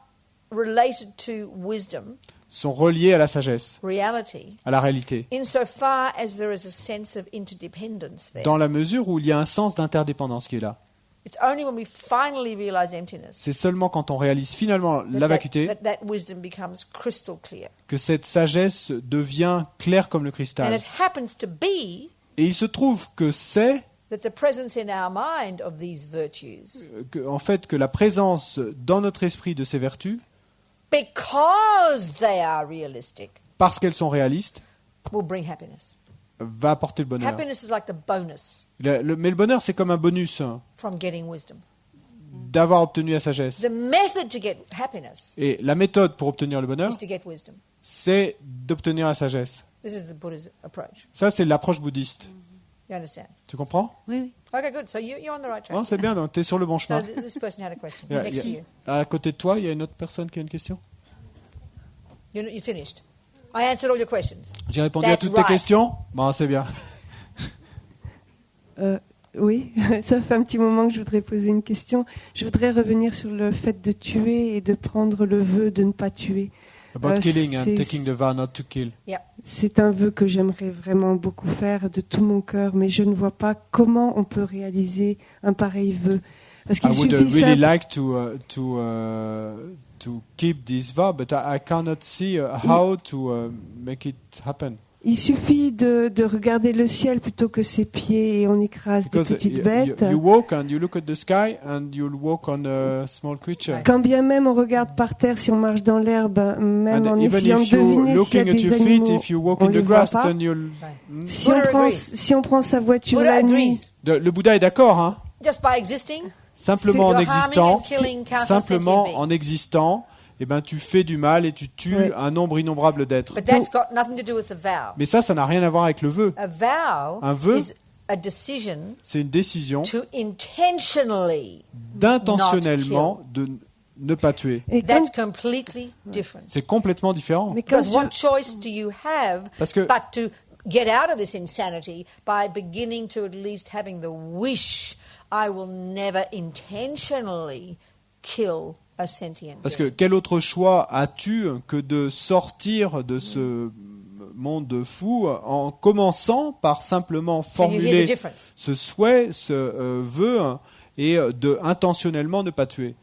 A: related to wisdom,
B: sont reliées à la sagesse,
A: reality,
B: à la réalité,
A: insofar as there is a sense of interdependence there.
B: dans la mesure où il y a un sens d'interdépendance qui est là.
A: It's only when we finally realize emptiness
B: C'est seulement quand on réalise finalement la vacuité
A: that wisdom becomes crystal clear.
B: que cette sagesse devient claire comme le
A: And
B: cristal.
A: it happens to be
B: Et il se trouve que c'est
A: that the presence in our mind of these virtues,
B: en fait que la présence dans notre esprit de ces vertus,
A: because they are realistic,
B: parce qu'elles sont réalistes,
A: will bring happiness.
B: va apporter le bonheur.
A: Happiness is like the bonus
B: Mais le bonheur, c'est comme un bonus
A: from getting wisdom.
B: d'avoir obtenu la sagesse.
A: The method to get happiness
B: Et la méthode pour obtenir le bonheur,
A: is to get wisdom.
B: c'est d'obtenir la sagesse.
A: This is the Buddha's approach.
B: Ça, c'est l'approche bouddhiste.
A: You understand?
B: Tu comprends?
C: Oui.
A: Okay, good. So you're on the right track.
B: Non, c'est bien, donc tu es sur le bon
A: So
B: chemin.
A: this person had a question
B: Yeah,
A: next to
B: yeah.
A: you.
B: À côté de toi, il y a une autre personne qui a une question?
A: You finished. I answered all your questions.
B: J'ai répondu à
A: That's
B: toutes
A: right.
B: tes questions? Bon, c'est bien.
D: Oui, ça fait un petit moment que je voudrais poser une question. Je voudrais revenir sur le fait de tuer et de prendre le vœu de ne pas tuer.
B: About killing and
D: c'est-
B: taking the vow not to kill.
D: C'est un vœu que j'aimerais vraiment beaucoup faire de tout mon cœur, mais je ne vois pas comment on peut réaliser un pareil vœu. Parce
B: I
D: qu'il
B: would
D: suffit
B: really
D: simple-
B: like to keep this vow, but I cannot see how to make it happen.
D: Il suffit de regarder le ciel plutôt que ses pieds et on écrase des
B: Because
D: petites bêtes.
B: you walk and you look at the sky and you'll walk on a small creature.
D: Quand bien même on regarde par terre, si on marche dans l'herbe, même
B: And
D: en
B: even
D: essayant de
B: if you're
D: deviner s'il y a
B: looking at
D: des
B: your feet,
D: animaux,
B: if you walk
D: on
B: in
D: les
B: the
D: voit
B: grass,
D: pas.
B: then you'll...
A: Buddha agrees.
D: Si on prend sa voiture
A: Buddha
D: la nuit,
A: agrees.
B: Le Bouddha est d'accord, hein?
A: Just by existing,
B: Simplement en
A: You're harming
B: existant,
A: and killing countless
B: simplement
A: sentient
B: en existant, eh ben tu fais du mal et tu tues
D: Ouais.
B: un nombre innombrable d'êtres.
A: but that's got nothing to do with the vow.
B: Mais ça n'a rien à voir avec le vœu.
A: A vow
B: Un vœu,
A: is a decision
B: c'est une décision
A: to intentionally
B: d'intentionnellement, de ne pas tuer.
D: Et quand,
A: That's completely different.
B: C'est complètement différent.
D: mais quand
A: Because what choice do you have
B: Parce que-
A: but to get out of this insanity by beginning to at least having the wish, I will never intentionally kill a sentient
B: Parce que
A: being.
B: quel autre choix as-tu que de sortir de ce monde fou en commençant par simplement
A: Can you hear the
B: formuler
A: difference?
B: ce souhait, ce vœu, et de intentionnellement ne pas tuer.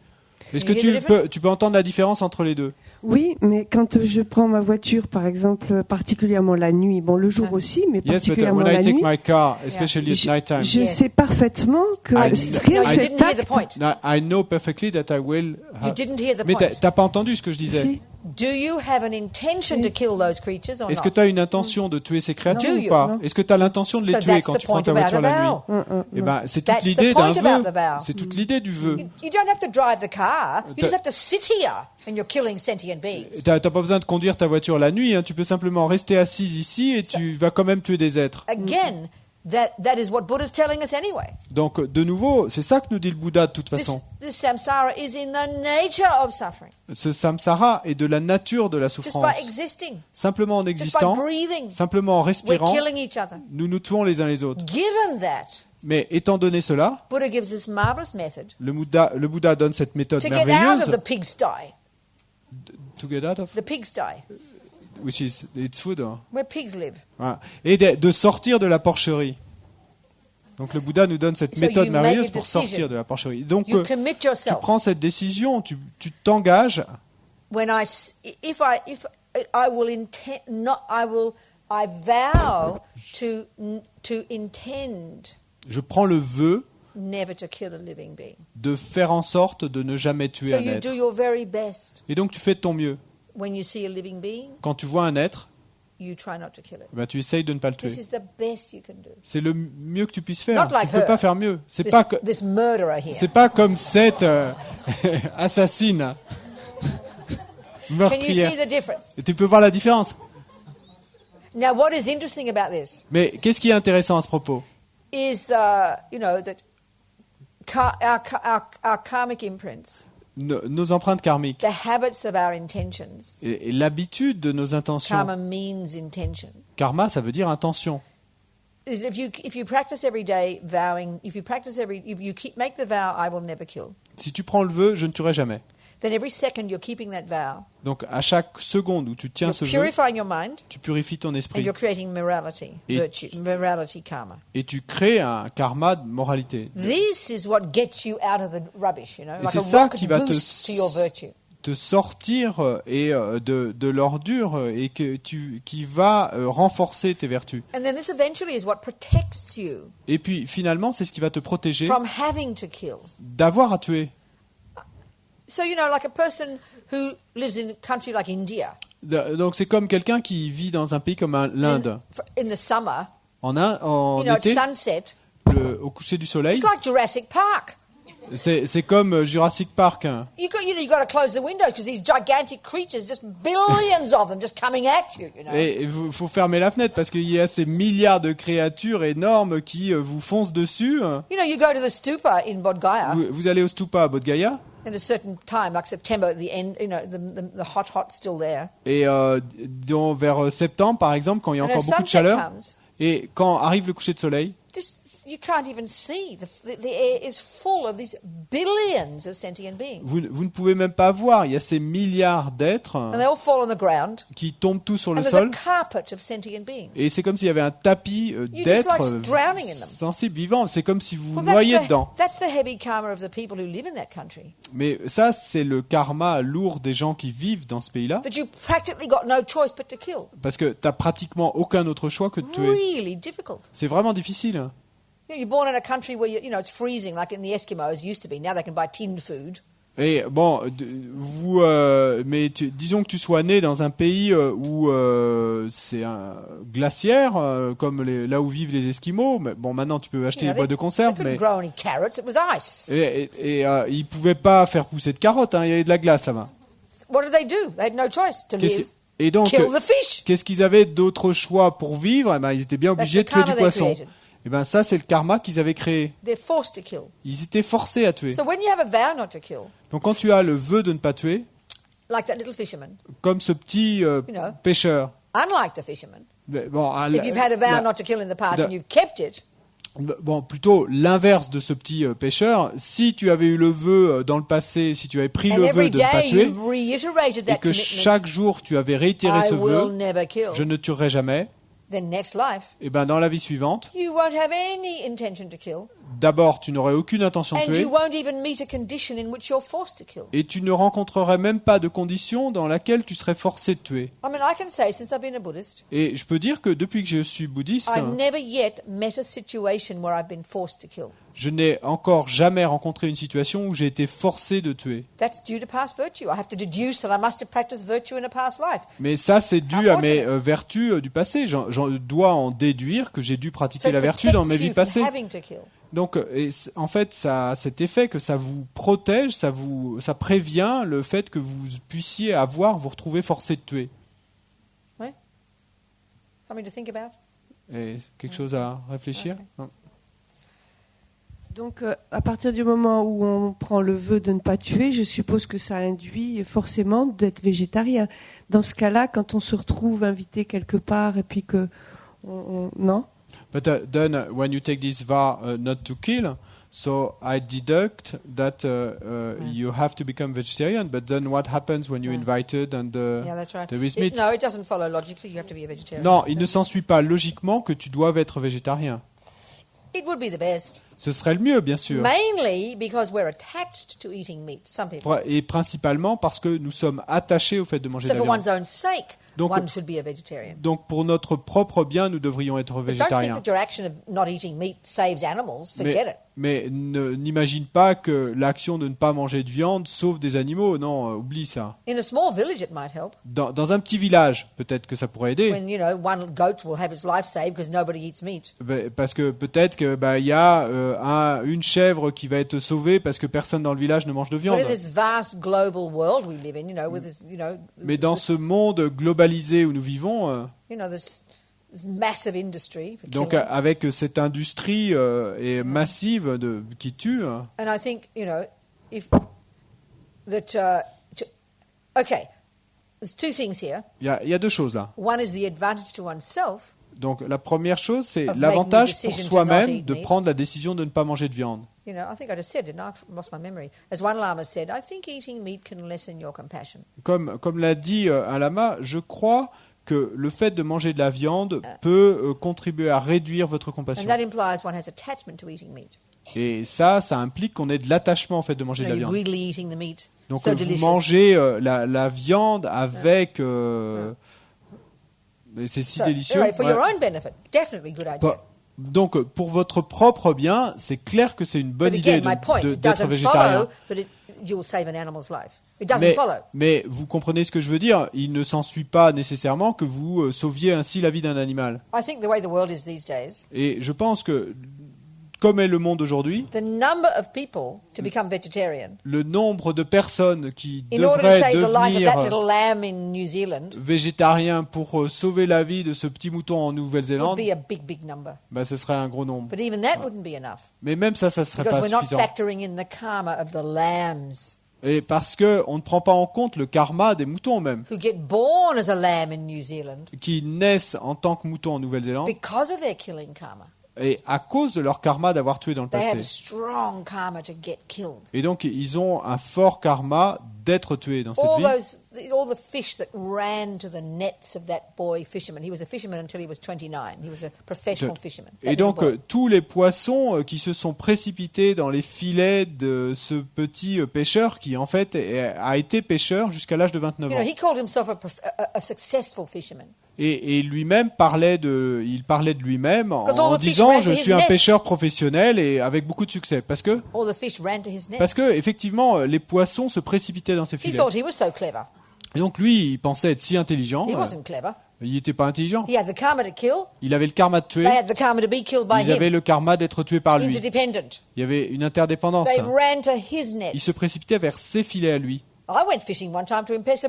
B: Est-ce que
A: You hear the difference?
B: tu peux entendre la différence entre les deux?
D: Oui, mais quand je prends ma voiture, par exemple, particulièrement la nuit, bon, le jour aussi, mais
B: Yes, but
D: particulièrement
B: when I
D: la
B: take
D: nuit,
B: my car, especially at night time,
D: je
A: Yes.
D: sais parfaitement que
B: I-
D: rien
A: No,
D: que
A: you
D: cet
A: didn't hear the
D: acte,
A: point.
B: I know perfectly that I will.
A: You didn't hear the
B: Mais
A: point.
B: t'as pas entendu ce que je disais.
D: si,
A: Do you have an intention to kill those creatures or
B: Est-ce
A: not?
B: que tu as une intention de tuer ces créatures
A: Do
B: ou
A: you?
B: pas?
D: Non.
B: Est-ce que tu as l'intention de les
A: So
B: tuer
A: that's
B: quand
A: the
B: tu prends
A: point
B: ta
A: about
B: voiture
A: a
B: la nuit?
A: vow.
B: Eh ben, c'est toute
A: That's the
B: l'idée d'un
A: point about
B: vœu.
A: the vow.
B: C'est toute l'idée du vœu.
A: You don't have to drive the car. You
B: T'as-
A: just have to sit here and you're killing sentient beings.
B: T'as pas besoin de conduire ta voiture la nuit, hein. Tu peux simplement rester assise ici et tu vas quand même tuer des êtres.
A: Again, that is what Buddha's telling us anyway.
B: Donc, de nouveau, c'est ça que nous dit le Bouddha de toute façon.
A: This samsara is in the nature of suffering.
B: Ce samsara est de la nature de la
A: Just
B: souffrance.
A: by existing,
B: Simplement en
A: just by
B: existant,
A: breathing,
B: simplement en
A: we're
B: respirant,
A: killing each other.
B: nous nous tuons les uns les autres.
A: Given that,
B: Mais étant donné cela,
A: Buddha gives this marvelous method
B: le Bouddha donne cette méthode
A: to get out of
B: merveilleuse.
A: the pigsty.
B: To get out of,
A: The pigsty,
B: which is it's food. Hein.
A: where pigs live.
B: Voilà. Et de sortir de la porcherie. Donc le Bouddha nous donne cette
A: So
B: méthode
A: you make
B: merveilleuse
A: a
B: pour
A: decision.
B: sortir de la porcherie. Donc
A: You commit
B: tu
A: yourself.
B: prends cette décision, tu t'engages.
A: When if I will intend not I vow to intend
B: Je prends le vœu
A: never to kill a living being.
B: de faire en sorte de ne jamais tuer
A: So
B: un
A: you
B: être.
A: do your very best.
B: Et donc tu fais de ton mieux.
A: When you see a living being,
B: Quand tu vois un être,
A: you try not to kill it.
B: ben, tu essayes de ne pas le tuer.
A: This is the best you can do.
B: C'est le mieux que tu puisses faire.
A: Not like
B: Tu peux
A: her.
B: pas faire mieux. C'est
A: This murderer here.
B: c'est pas comme cette assassine
A: Can you
B: meurtrière.
A: see the difference?
B: Et tu peux voir la différence.
A: Now, what is interesting about this
B: Mais qu'est-ce qui est intéressant à ce propos?
A: is that our karmic imprints,
B: Nos empreintes karmiques
A: the habits of our intentions.
B: et l'habitude de nos intentions.
A: Karma means intention.
B: Karma, ça veut dire intention.
A: Is if you practice every day vowing, if you make the vow, I will never kill.
B: Si tu prends le vœu, je ne tuerai jamais.
A: Then every second you're keeping that vow.
B: Donc à chaque seconde où tu tiens
A: You're
B: ce vœu,
A: purifying your mind
B: tu purifies ton
A: and
B: esprit
A: you're creating morality,
B: Et-
A: virtue, morality karma.
B: et tu crées un karma de moralité.
A: This is what gets you out of the rubbish,
B: Et
A: like
B: c'est
A: a
B: ça
A: rocket
B: qui va
A: boost to your virtue.
B: te sortir de l'ordure et qui va renforcer tes vertus.
A: And then this eventually is what protects you
B: Et puis finalement, c'est ce qui va te protéger
A: from having to kill.
B: d'avoir à tuer.
A: So, like a person who lives in a country like India,
B: Donc c'est comme quelqu'un qui vit dans un pays comme l'Inde.
A: in the summer,
B: En
A: at
B: été,
A: sunset,
B: au coucher du soleil,
A: it's like Jurassic Park.
B: c'est comme Jurassic Park. Hein.
A: You got to close the windows because these gigantic creatures, just billions of them, just coming at you.
B: Et il faut fermer la fenêtre parce qu'il y a ces milliards de créatures énormes qui vous foncent dessus.
A: You go to the stupa in Bodh Gaya
B: Vous allez au stupa à Bodh Gaya
A: at a certain time, like September, at the end, the hot still there.
B: et vers septembre par exemple quand il y a
A: And
B: encore
A: as
B: beaucoup de
A: sunset
B: chaleur
A: comes,
B: et quand arrive le coucher de soleil,
A: you can't even see. The air is full of these billions of sentient beings.
B: vous ne pouvez même pas voir. Il y a ces milliards d'êtres
A: And they all fall on the ground.
B: qui tombent tous sur
A: And
B: le
A: there's
B: sol.
A: a carpet of sentient beings.
B: Et c'est comme s'il y avait un tapis
A: just
B: d'êtres
A: like drowning in them.
B: sensibles, vivants. C'est comme si vous vous
A: Well,
B: noyiez dedans.
A: that's the heavy karma of the people who live in that country.
B: Mais ça, c'est le karma lourd des gens qui vivent dans ce pays-là.
A: That you practically got no choice but to kill.
B: Parce que tu n'as pratiquement aucun autre choix que de tuer.
A: Really difficult.
B: C'est vraiment difficile. Hein.
A: You're born in a country where it's freezing, like in the Eskimos used to be. Now they can buy tinned food.
B: Et bon, disons que tu sois né dans un pays où c'est un glaciaire, comme là où vivent les Esquimaux. Mais bon, maintenant tu peux acheter des boîtes de conserve,
A: They
B: mais
A: couldn't grow any carrots. It was ice.
B: ils pouvaient pas faire pousser de carottes. Hein, il y avait de la glace là-bas.
A: What did they do? They had no choice to live.
B: Et donc,
A: Kill the fish.
B: qu'est-ce qu'ils avaient d'autre choix pour vivre? Eh ben, ils étaient bien
A: That's
B: obligés
A: the
B: de tuer du
A: karma they
B: poisson.
A: created.
B: Et ben ça, c'est le karma qu'ils avaient créé.
A: They're forced to kill.
B: Ils étaient forcés à tuer.
A: So when you have a vow not to kill,
B: Donc quand tu as le vœu de ne pas tuer,
A: like that little fisherman,
B: comme ce petit
A: know.
B: pêcheur.
A: unlike the fisherman,
B: Bon,
A: if you've had a vow not to kill in the past and you've kept it,
B: bon, plutôt l'inverse de ce petit pêcheur. Si tu avais eu le vœu dans le passé, si tu avais pris
A: and
B: le vœu
A: every
B: de ne pas
A: day
B: tuer,
A: you've reiterated
B: et
A: that
B: que
A: commitment,
B: chaque jour tu avais réitéré
A: I
B: ce
A: will
B: vœu,
A: never kill,
B: je ne tuerai jamais,
A: then next life,
B: et ben dans la vie suivante,
A: you won't have any intention to kill,
B: d'abord tu n'aurais aucune intention de
A: and
B: tuer,
A: you won't even meet a condition in which you're forced to kill.
B: et tu ne rencontrerais même pas de condition dans laquelle tu serais forcé de tuer.
A: I mean, I can say, since I've been a Buddhist,
B: Et je peux dire que depuis que je suis bouddhiste,
A: I've never yet met a situation where I've been forced to kill.
B: je n'ai encore jamais rencontré une situation où j'ai été forcé de tuer.
A: That's due to past virtue. I have to deduce that I must have practiced virtue in a past life.
B: Mais ça, c'est dû à mes vertus du passé. J'en dois en déduire que j'ai dû pratiquer
A: So
B: la
A: it
B: vertu dans mes
A: protects
B: vies
A: you from
B: passées.
A: having to kill.
B: Donc, en fait, ça a cet effet que ça vous protège, ça prévient le fait que vous puissiez vous retrouver forcé de tuer.
A: Right? Something to think about?
B: Et quelque chose à réfléchir.
A: Ok.
B: Non.
D: Donc, à partir du moment où on prend le vœu de ne pas tuer, je suppose que ça induit forcément d'être végétarien. Dans ce cas-là, quand on se retrouve invité quelque part et puis que... non?
B: But then, when you take this vow not to kill, so I deduct that you have to become vegetarian. But then, what happens when you're invited and
A: Yeah, that's right.
B: there is meat?
A: No, it doesn't follow logically. You have to be a vegetarian.
B: Non, il ne s'ensuit pas logiquement que tu doives être végétarien.
A: It would be the best.
B: Ce serait le mieux, bien sûr.
A: Mainly because we're attached to eating meat. Some people.
B: Et principalement parce que nous sommes attachés au fait de manger
A: So
B: de la
A: for
B: viande.
A: one's own sake,
B: Donc-
A: one should be a vegetarian.
B: Donc pour notre propre bien, nous devrions être
A: But don't think
B: végétariens.
A: that your action of not eating meat saves animals. Forget it.
B: Mais n'imagine pas que l'action de ne pas manger de viande sauve des animaux. Non, oublie ça.
A: In a small village, it might help.
B: Dans un petit village, peut-être que ça pourrait aider.
A: When, one goat will have its life saved because nobody eats meat.
B: Parce que peut-être que il y a une chèvre qui va être sauvée parce que personne dans le village ne mange de
A: But
B: viande.
A: in this vast global world we live in, with this,
B: Mais dans ce monde globalisé où nous vivons,
A: this massive industry for
B: donc
A: killing.
B: avec cette industrie massive qui tue,
A: And I think, if that, okay, there's two things here.
B: il y a deux choses là.
A: One is the advantage to oneself.
B: Donc la première chose, c'est
A: Of
B: l'avantage
A: making the
B: pour
A: decision to
B: soi-même
A: not eat
B: de
A: meat.
B: prendre la décision de ne pas manger de viande.
A: I think I just said, didn't I? I've lost my memory. As one lama said, I think eating meat can lessen your compassion.
B: Comme l'a dit un lama, je crois que le fait de manger de la viande peut contribuer à réduire votre compassion.
A: And that implies one has attachment to eating meat.
B: Et ça implique qu'on ait de l'attachement au fait de manger de la
A: You're
B: viande.
A: greedily eating the meat.
B: Donc
A: So
B: vous
A: delicious.
B: mangez la viande avec... mais c'est si
A: So,
B: délicieux.
A: anyway, for
B: Ouais.
A: your own benefit, definitely good idea.
B: Pas- Donc pour votre propre bien, c'est clair que c'est une bonne
A: But
B: idée
A: again, my point, it
B: d'être
A: doesn't
B: végétarien.
A: follow that you'll save an animal's life. It doesn't follow.
B: Mais vous comprenez ce que je veux dire. Il ne s'ensuit pas nécessairement que vous sauviez ainsi la vie d'un animal.
A: I think the way the world is these days,
B: Et je pense que, comme est le monde aujourd'hui,
A: the number of people to become vegetarian
B: le nombre de personnes qui
A: in order to
B: devraient
A: save the life of that
B: devenir
A: little lamb in New Zealand
B: végétariens pour sauver la vie de ce petit mouton en
A: would
B: Nouvelle-Zélande,
A: be a big, big number.
B: ce serait un gros nombre.
A: But even that wouldn't be enough
B: Mais même ça serait
A: because
B: pas
A: we're not
B: suffisant.
A: factoring in the karma of the lambs
B: Et parce que on ne prend pas en compte le karma des moutons même,
A: who get born as a lamb in New Zealand
B: qui naissent en tant que moutons en Nouvelle-Zélande,
A: because of their killing karma.
B: et à cause de leur karma d'avoir tué dans le
A: They have
B: passé.
A: strong karma to get killed.
B: Et donc ils ont un fort karma d'être tués dans cette vie.
A: All the fish that ran to the nets of that boy fisherman. He was a fisherman until he was 29. He was a professional fisherman. That
B: Et donc
A: little boy.
B: tous les poissons qui se sont précipités dans les filets de ce petit pêcheur qui en fait a été pêcheur jusqu'à l'âge de 29 ans.
A: He called himself a successful fisherman.
B: Et lui-même parlait de lui-même
A: Because all
B: en
A: the fish
B: disant
A: ran to
B: je
A: his
B: suis un
A: nets.
B: pêcheur professionnel et avec beaucoup de succès parce que
A: All the fish ran to his nets.
B: effectivement les poissons se précipitaient dans ses
A: He
B: filets.
A: thought he was so clever.
B: Et donc lui il pensait être si intelligent,
A: He wasn't clever.
B: il n'était pas intelligent.
A: He had the karma to kill.
B: Il avait le karma de tuer,
A: They had the karma to be killed by
B: ils avaient
A: him.
B: le karma d'être tués par lui.
A: Interdependent.
B: Il y avait une interdépendance.
A: They ran to his nets.
B: Il se précipitait vers ses filets à lui.
A: I went fishing one time to impress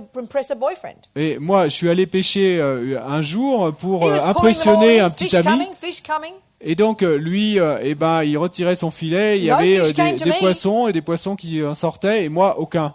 A: a boyfriend.
B: Et moi, je suis allé pêcher un jour pour
A: He was calling them all
B: impressionner
A: in,
B: un petit
A: fish
B: ami.
A: coming, fish coming.
B: Et donc lui, il retirait son filet. Il y
A: No
B: avait
A: fish came to
B: des
A: me.
B: poissons et des poissons qui en sortaient, et moi aucun.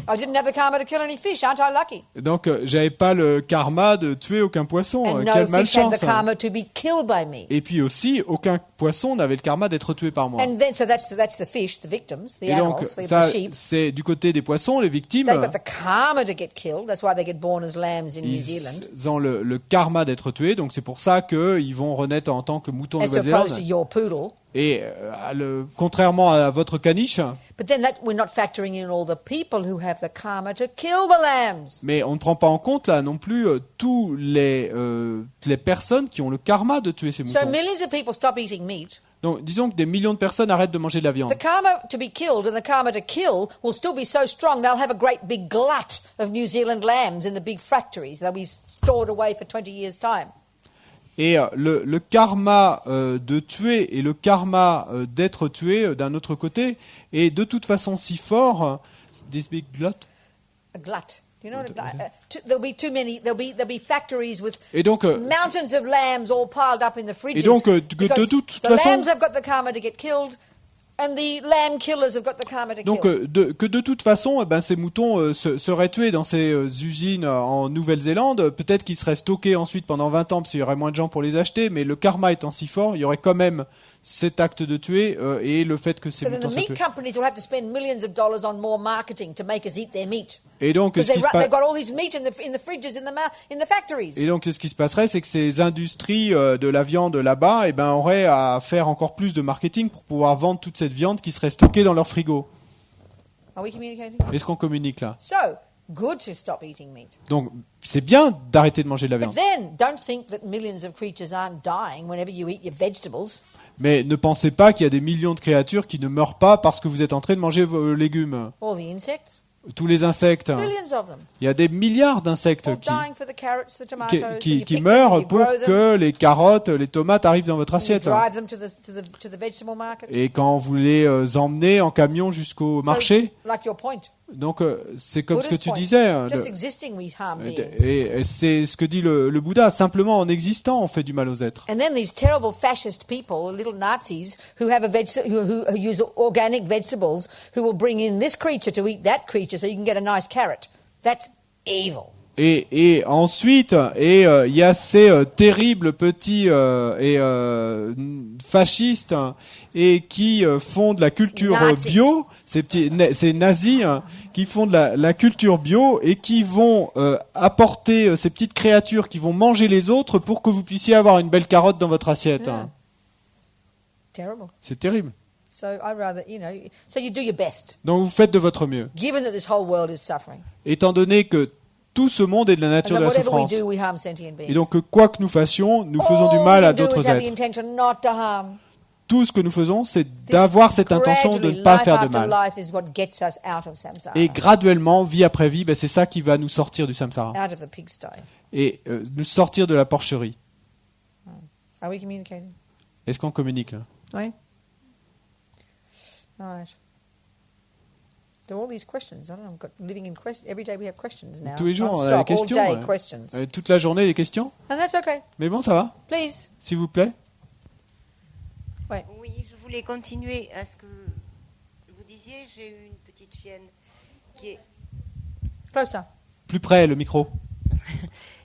A: I didn't have the karma to kill any fish. Aren't I lucky?
B: Donc j'avais pas le karma de tuer aucun poisson.
A: And no
B: Quelle
A: fish had
B: malchance.
A: the karma to be killed by me.
B: Et puis aussi, aucun poisson n'avait le karma d'être tué par moi.
A: And then, so that's the fish, the victims, the
B: Et donc
A: animals, the
B: ça,
A: sheep.
B: c'est du côté des poissons, les victimes.
A: They've got the karma to get killed. That's why they get born as lambs in New Zealand,
B: Ils ont le karma d'être tués, donc c'est pour ça qu'ils vont renaître en tant que moutons
A: as
B: de
A: opposed to
B: Nouvelle-Zélande.
A: your poodle.
B: Et contrairement à votre caniche,
A: But then we're not factoring in all the people who have the karma to kill the lambs.
B: mais on ne prend pas en compte là non plus tous les personnes qui ont le karma de tuer ces
A: So
B: moutons.
A: millions of people stop eating meat.
B: Donc disons que des millions de personnes arrêtent de manger de la viande.
A: The karma to be killed and the karma to kill will still be so strong they'll have a great big glut of New Zealand lambs in the big factories. They'll be stored away for 20 years' time.
B: Et le karma de tuer et le karma d'être tué d'un autre côté est de toute façon si fort. This big glut.
A: A glut. Do you know what a glut? There'll be too many. There'll be factories with
B: Et donc
A: mountains of lambs all piled up in the fridges.
B: Et donc, de
A: because
B: toute
A: the
B: façon-
A: lambs have got the karma to get killed, and the lamb killers have got the karma to
B: Donc
A: kill.
B: de toute façon, ces moutons seraient tués dans ces usines en Nouvelle-Zélande. Peut-être qu'ils seraient stockés ensuite pendant 20 ans parce qu'il y aurait moins de gens pour les acheter. Mais le karma étant si fort, il y aurait quand même cet acte de tuer et le fait que ces
A: So then
B: moutons
A: the
B: soient
A: meat
B: tués.
A: companies will have to spend millions of dollars on more marketing to make us eat their meat.
B: Et donc,
A: Because
B: ce qui se
A: they've
B: passe...
A: got all this meat in the fridges in the factories.
B: Et donc, ce qui se passerait, c'est que ces industries de la viande là-bas, auraient à faire encore plus de marketing pour pouvoir vendre toute cette viande qui serait stockée dans leur frigo.
A: Are we communicating?
B: Est-ce qu'on communique là?
A: So, good to stop eating meat.
B: Donc, c'est bien d'arrêter de manger de la
A: But
B: viande.
A: then, don't think that millions of creatures aren't dying whenever you eat your vegetables.
B: Mais ne pensez pas qu'il y a des millions de créatures qui ne meurent pas parce que vous êtes en train de manger vos légumes.
A: Or the insects.
B: Tous les insectes.
A: Billions of them.
B: Il y a des milliards d'insectes
A: All dying for the carrots, the tomatoes.
B: qui,
A: that
B: qui,
A: you
B: qui
A: pick them,
B: meurent
A: you
B: pour
A: grow them,
B: que les carottes, les tomates arrivent dans votre
A: and you
B: assiette.
A: drive them to the vegetable market.
B: Et quand vous les emmenez en camion jusqu'au marché,
A: So, like your point.
B: donc c'est comme ce que
A: Buddha's
B: tu
A: point.
B: disais.
A: Just existing, we harm beings.
B: Et c'est ce que dit le Bouddha. Simplement en existant, on fait du mal aux êtres.
A: And then these terrible fascist people, little Nazis, who have who use organic vegetables, who will bring in this creature to eat that creature, so you can get a nice carrot. That's evil.
B: Et ensuite, il y a ces terribles petits fascistes et qui font de la culture
A: Nazis.
B: bio, ces nazis qui font de la culture bio et qui vont apporter ces petites créatures qui vont manger les autres pour que vous puissiez avoir une belle carotte dans votre assiette.
A: Yeah. Terrible.
B: C'est terrible.
A: So I'd rather, so you do your best,
B: Donc vous faites de votre mieux.
A: given that this whole world is suffering.
B: Étant donné que tout ce monde est de la
A: And
B: nature
A: that
B: de la
A: whatever we
B: souffrance.
A: do, we harm sentient beings.
B: Et donc que quoi que nous fassions, nous faisons du
A: All
B: mal
A: we
B: à
A: do is
B: d'autres
A: have the
B: êtres.
A: intention not to harm.
B: Tout ce que nous faisons, c'est d'avoir cette intention de
A: Gradually,
B: ne pas
A: life
B: faire de
A: after
B: mal.
A: life is what gets us out of samsara,
B: Et graduellement, vie après vie, c'est ça qui va nous sortir du samsara.
A: out of the pigsty.
B: Et nous sortir de la porcherie.
A: Are we communicating?
B: Est-ce qu'on communique là?
A: Right. All right. There are all these questions. I don't know. I've got living in questions. Every day we have questions now.
B: Tous les jours, on a des
A: Non-stop,
B: questions.
A: all day questions.
B: Toute la journée, des questions.
A: And that's okay.
B: Mais bon, ça va,
A: Please.
B: s'il vous plaît.
E: Oui, je voulais continuer à ce que vous disiez. J'ai eu une petite chienne qui est...
A: Closer.
B: Plus près, le micro.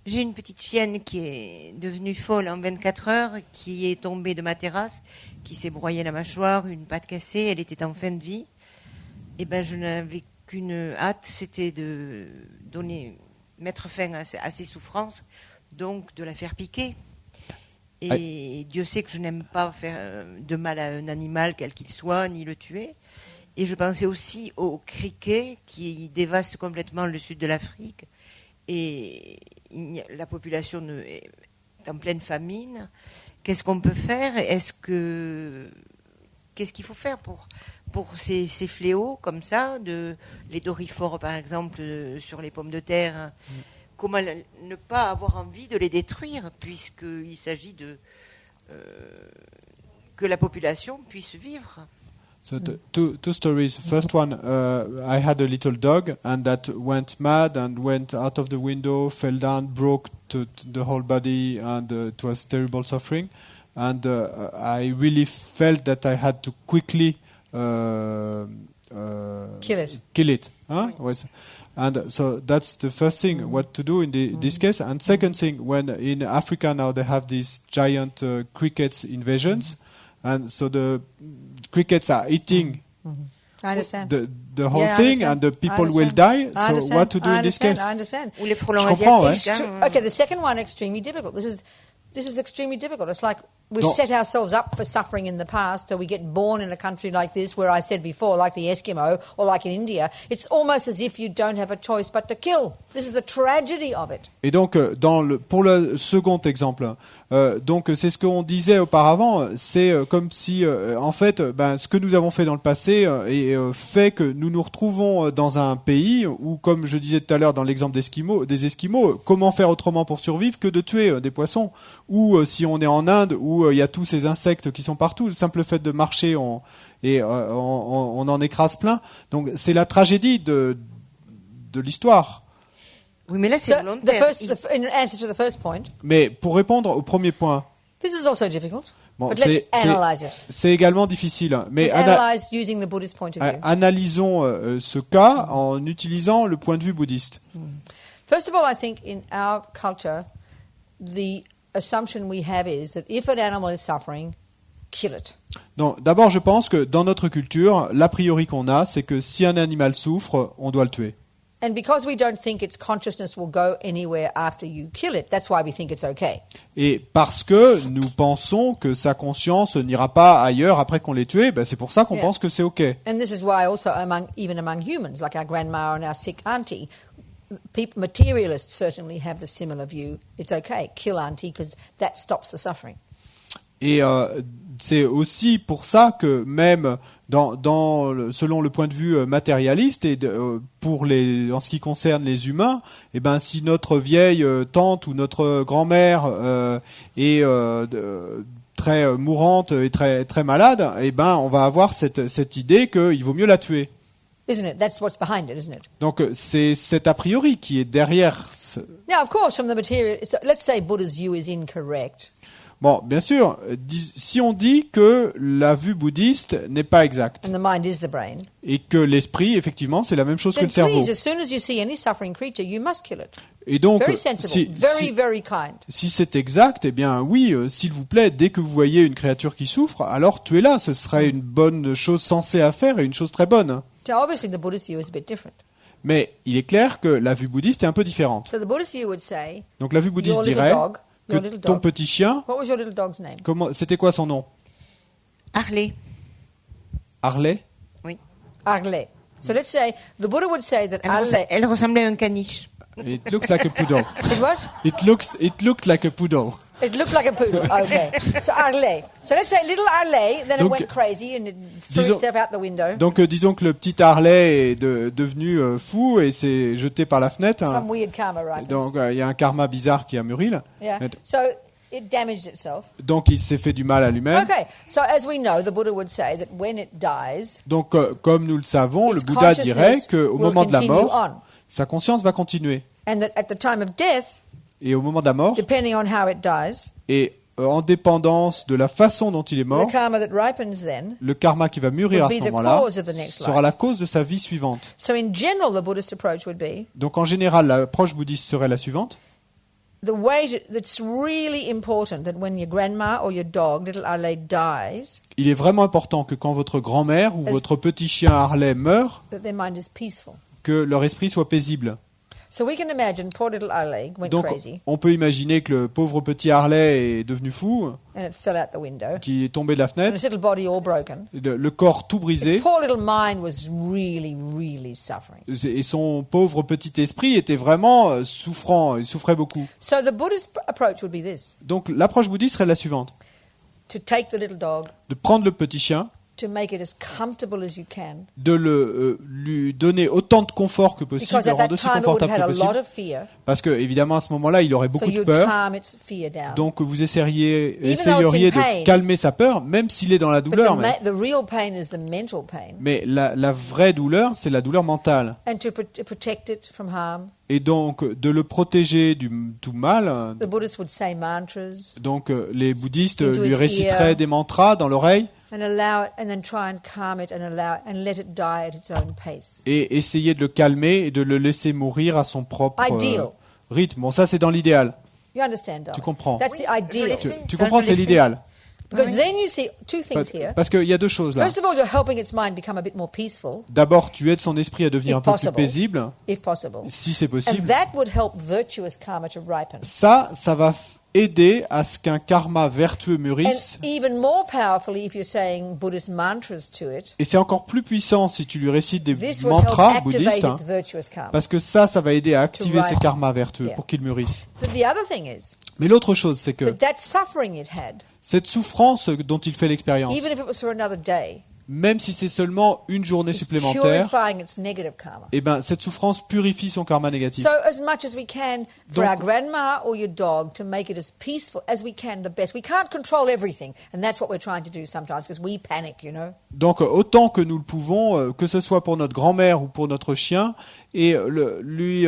E: J'ai une petite chienne qui est devenue folle en 24 heures, qui est tombée de ma terrasse, qui s'est broyée la mâchoire, une patte cassée, elle était en fin de vie. Et ben, je n'avais qu'une hâte, c'était de mettre fin à ses souffrances, donc de la faire piquer. Et Dieu sait que je n'aime pas faire de mal à un animal, quel qu'il soit, ni le tuer. Et je pensais aussi aux criquets qui dévastent complètement le sud de l'Afrique. Et la population est en pleine famine. Qu'est-ce qu'on peut faire? Qu'est-ce qu'il faut faire pour ces fléaux comme ça, les dorifores par exemple sur les pommes de terre? Comment ne pas avoir envie de les détruire, puisqu'il s'agit que la population puisse vivre?
B: So two stories. First one, I had a little dog, and that went mad and went out of the window, fell down, broke the whole body, and it was terrible suffering. and I really felt that I had to quickly kill it. Huh? And so that's the first thing, what to do in this case. And second thing, when in Africa now they have these giant crickets invasions, and so the crickets are eating
A: I understand.
B: the whole thing, and the people will die. So what to do in this case?
A: I understand.
E: Ou les frelons
B: Je comprends,
E: asiatiques. hein.
A: Okay, the second one, extremely difficult. This is extremely difficult. It's like we've set ourselves up for suffering in the past, so we get born in a country like this, where I said before, like the Eskimo, or like in India. It's almost as if you don't have a choice but to kill. This is the tragedy of it.
B: Et donc, pour le second exemple, donc c'est ce qu'on disait auparavant, c'est comme si, en fait, ce que nous avons fait dans le passé fait que nous nous retrouvons dans un pays où, comme je disais tout à l'heure dans l'exemple des Esquimaux, comment faire autrement pour survivre que de tuer des poissons, ou si on est en Inde où il y a tous ces insectes qui sont partout, le simple fait de marcher, on en écrase plein. Donc c'est la tragédie de l'histoire.
E: Oui, mais là, c'est
A: So,
E: volontaire.
A: in answer to the first point,
B: Mais pour répondre au premier point,
A: this is also difficult.
B: bon,
A: But let's analyze it.
B: c'est également difficile. Mais
A: Let's analyze using the Buddhist point of view.
B: analysons ce cas en utilisant le point de vue bouddhiste.
A: First of all, I think in our culture, the assumption we have is that if an animal is suffering, kill it.
B: Donc, d'abord, je pense que dans notre culture, l'a priori qu'on a, c'est que si un animal souffre, on doit le tuer.
A: And because we don't think its consciousness will go anywhere after you kill it, that's why we think it's okay.
B: Et parce que nous pensons que sa conscience n'ira pas ailleurs après qu'on l'ait tué, c'est pour ça qu'on
A: Yeah.
B: pense que c'est OK.
A: And this is why also even among humans, like our grandma and our sick auntie, materialists certainly have the similar view. It's okay, kill auntie, because that stops the suffering.
B: Et c'est aussi pour ça que même selon le point de vue matérialiste et en ce qui concerne les humains, si notre vieille tante ou notre grand-mère est très mourante et très très malade, on va avoir cette idée qu'il vaut mieux la tuer.
A: Isn't it? That's what's behind it, isn't it?
B: Donc c'est cet a priori qui est derrière.
A: Now, of course, from the material, let's say Buddha's view is incorrect.
B: Bon, bien sûr, si on dit que la vue bouddhiste n'est pas exacte
A: And the mind is the brain.
B: et que l'esprit, effectivement, c'est la même chose que
A: Then
B: le cerveau.
A: please, as soon as you see any suffering creature, you must kill it.
B: Et donc,
A: Very sensible, very kind.
B: si c'est exact, oui, s'il vous plaît, dès que vous voyez une créature qui souffre, alors tuez-la. Ce serait une bonne chose sensée à faire et une chose très bonne.
A: So obviously the Buddhist view is a bit different.
B: Mais il est clair que la vue bouddhiste est un peu différente.
A: So the Buddhist view would say,
B: Donc la vue bouddhiste
A: your little
B: dirait
A: dog,
B: que
A: your little
B: ton
A: dog.
B: petit chien,
A: What was your little dog's name?
B: c'était quoi son nom?
E: Harley.
B: Harley?
A: Arle. So let's say the Buddha would say that Arle.
E: Elle ressemblait à un caniche.
B: It looks like a poodle.
A: What?
B: It looked like a poodle.
A: It looked like a poodle. Okay. So Arle. So let's say little Arle, then
B: Donc,
A: it went crazy and it threw
B: disons-
A: itself out the window.
B: Donc disons que le petit Harley est devenu fou et s'est jeté par la fenêtre.
A: Some weird karma, right?
B: Donc il y a un karma bizarre qui a mûri là.
A: Yeah. So it damaged itself.
B: Donc il s'est fait du mal à lui-même.
A: Okay. So as we know, the Buddha would say that when it dies,
B: Donc comme nous le savons, le
A: its
B: Bouddha dirait
A: consciousness
B: qu'au
A: will
B: moment de la
A: continue
B: mort,
A: on.
B: sa conscience va continuer.
A: And that at the time of death,
B: Et au moment de la mort,
A: depending on how it dies,
B: et en dépendance de la façon dont il est mort,
A: the karma that ripens then.
B: le karma qui va mûrir à
A: Would
B: ce
A: be the
B: moment-là
A: cause of the next
B: sera
A: life.
B: la cause de sa vie suivante.
A: So in general, the Buddhist approach would be
B: Donc en général, l'approche bouddhiste serait la suivante.
A: the way that's really important that when your grandma or your dog, little Arle, dies,
B: Il est vraiment important que quand votre grand-mère ou votre petit chien Harley meurt,
A: that their mind is peaceful.
B: que leur esprit soit paisible.
A: So we can imagine poor little Arle went
B: Donc
A: crazy
B: on peut imaginer que le pauvre petit Harley est devenu fou,
A: and it fell out the window,
B: qui est tombé de la
A: and
B: fenêtre,
A: his little body all broken.
B: le corps tout
A: His
B: brisé,
A: poor little mind was really, really suffering.
B: et son pauvre petit esprit était vraiment souffrant, il souffrait beaucoup.
A: So the Buddhist approach would be this:
B: Donc l'approche bouddhiste serait la suivante.
A: to take the little dog,
B: De prendre le petit chien,
A: to make it as comfortable as you can.
B: de lui donner autant de confort que possible,
A: Because
B: le
A: at that
B: rendre aussi
A: time it would
B: confortable
A: have
B: que
A: had a lot
B: possible.
A: of fear.
B: Parce que, évidemment, à ce moment-là, il aurait
A: So
B: beaucoup de
A: you'd
B: peur.
A: calm its fear down.
B: Donc, vous essayeriez
A: Even though it's in pain.
B: de calmer sa peur, même s'il est dans la
A: But
B: douleur.
A: the real pain is the mental pain.
B: Mais la vraie douleur, c'est la douleur mentale.
A: And to protect it from harm.
B: Et donc, de le protéger du tout mal.
A: The Buddhists would say mantras.
B: Donc, les bouddhistes
A: Into
B: lui
A: its
B: réciteraient
A: ear.
B: des mantras dans l'oreille.
A: And allow it, and then try and calm it and let it die at its own pace.
B: Et essayer de le calmer et de le laisser mourir à son propre
A: Ideal.
B: rythme. Bon, ça, c'est dans l'idéal.
A: You understand, darling?
B: Tu comprends.
A: That's the ideal.
B: Tu comprends, c'est l'idéal.
A: Because then you see two things here.
B: Parce qu'il y a deux choses là.
A: First of all, you're helping its mind become a bit more peaceful,
B: D'abord, tu aides son esprit à devenir
A: If
B: un peu plus
A: possible.
B: paisible,
A: if possible.
B: si c'est
A: And
B: possible.
A: that would help virtuous karma to ripen.
B: Ça va aider à ce qu'un karma vertueux
A: And
B: mûrisse.
A: even more powerfully, if you're saying Buddhist mantras to it,
B: Et c'est encore plus puissant si tu lui récites des
A: this would help
B: mantras
A: activate
B: bouddhistes,
A: its virtuous karma.
B: parce que ça va aider à activer
A: To
B: ses
A: rise.
B: karmas vertueux
A: Yeah.
B: pour qu'il mûrisse.
A: But the other thing is
B: Mais l'autre chose, c'est que
A: that suffering it had,
B: cette souffrance dont il fait l'expérience,
A: even if it was for another day,
B: même si c'est seulement une journée
A: is
B: supplémentaire,
A: purifying its negative karma.
B: eh ben, cette souffrance purifie son karma négatif.
A: So as much as we can for
B: Donc-
A: our grandma or your dog to make it as peaceful as we can, the best. We can't control everything, and that's what we're trying to do sometimes because we panic, you know.
B: Donc autant que nous le pouvons, que ce soit pour notre grand-mère ou pour notre chien, et lui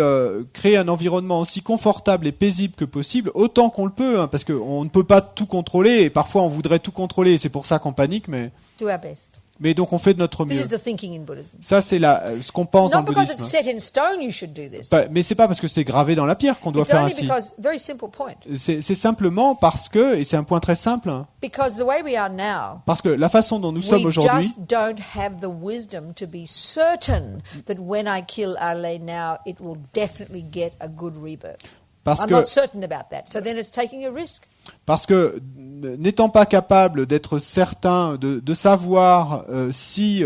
B: créer un environnement aussi confortable et paisible que possible, autant qu'on le peut, hein, parce qu'on ne peut pas tout contrôler, et parfois on voudrait tout contrôler, et c'est pour ça qu'on panique, mais
A: Do our best.
B: donc on fait de notre
A: This
B: mieux.
A: is the thinking in Buddhism.
B: Ça c'est ce qu'on pense en
A: Not because it's
B: bouddhisme.
A: set in stone you should do this.
B: Mais c'est pas parce que c'est gravé dans la pierre qu'on doit
A: It's
B: faire
A: only
B: ainsi.
A: because, very simple point,
B: C'est simplement parce que, et c'est un point très simple, hein,
A: because the way we are now,
B: parce que la façon dont nous sommes
A: we
B: aujourd'hui,
A: just don't have the wisdom to be certain that when I kill Ale now, it will definitely get a good rebirth.
B: parce
A: I'm
B: que
A: not certain about that. So then it's taking a risk.
B: Parce que n'étant pas capable d'être certain de savoir si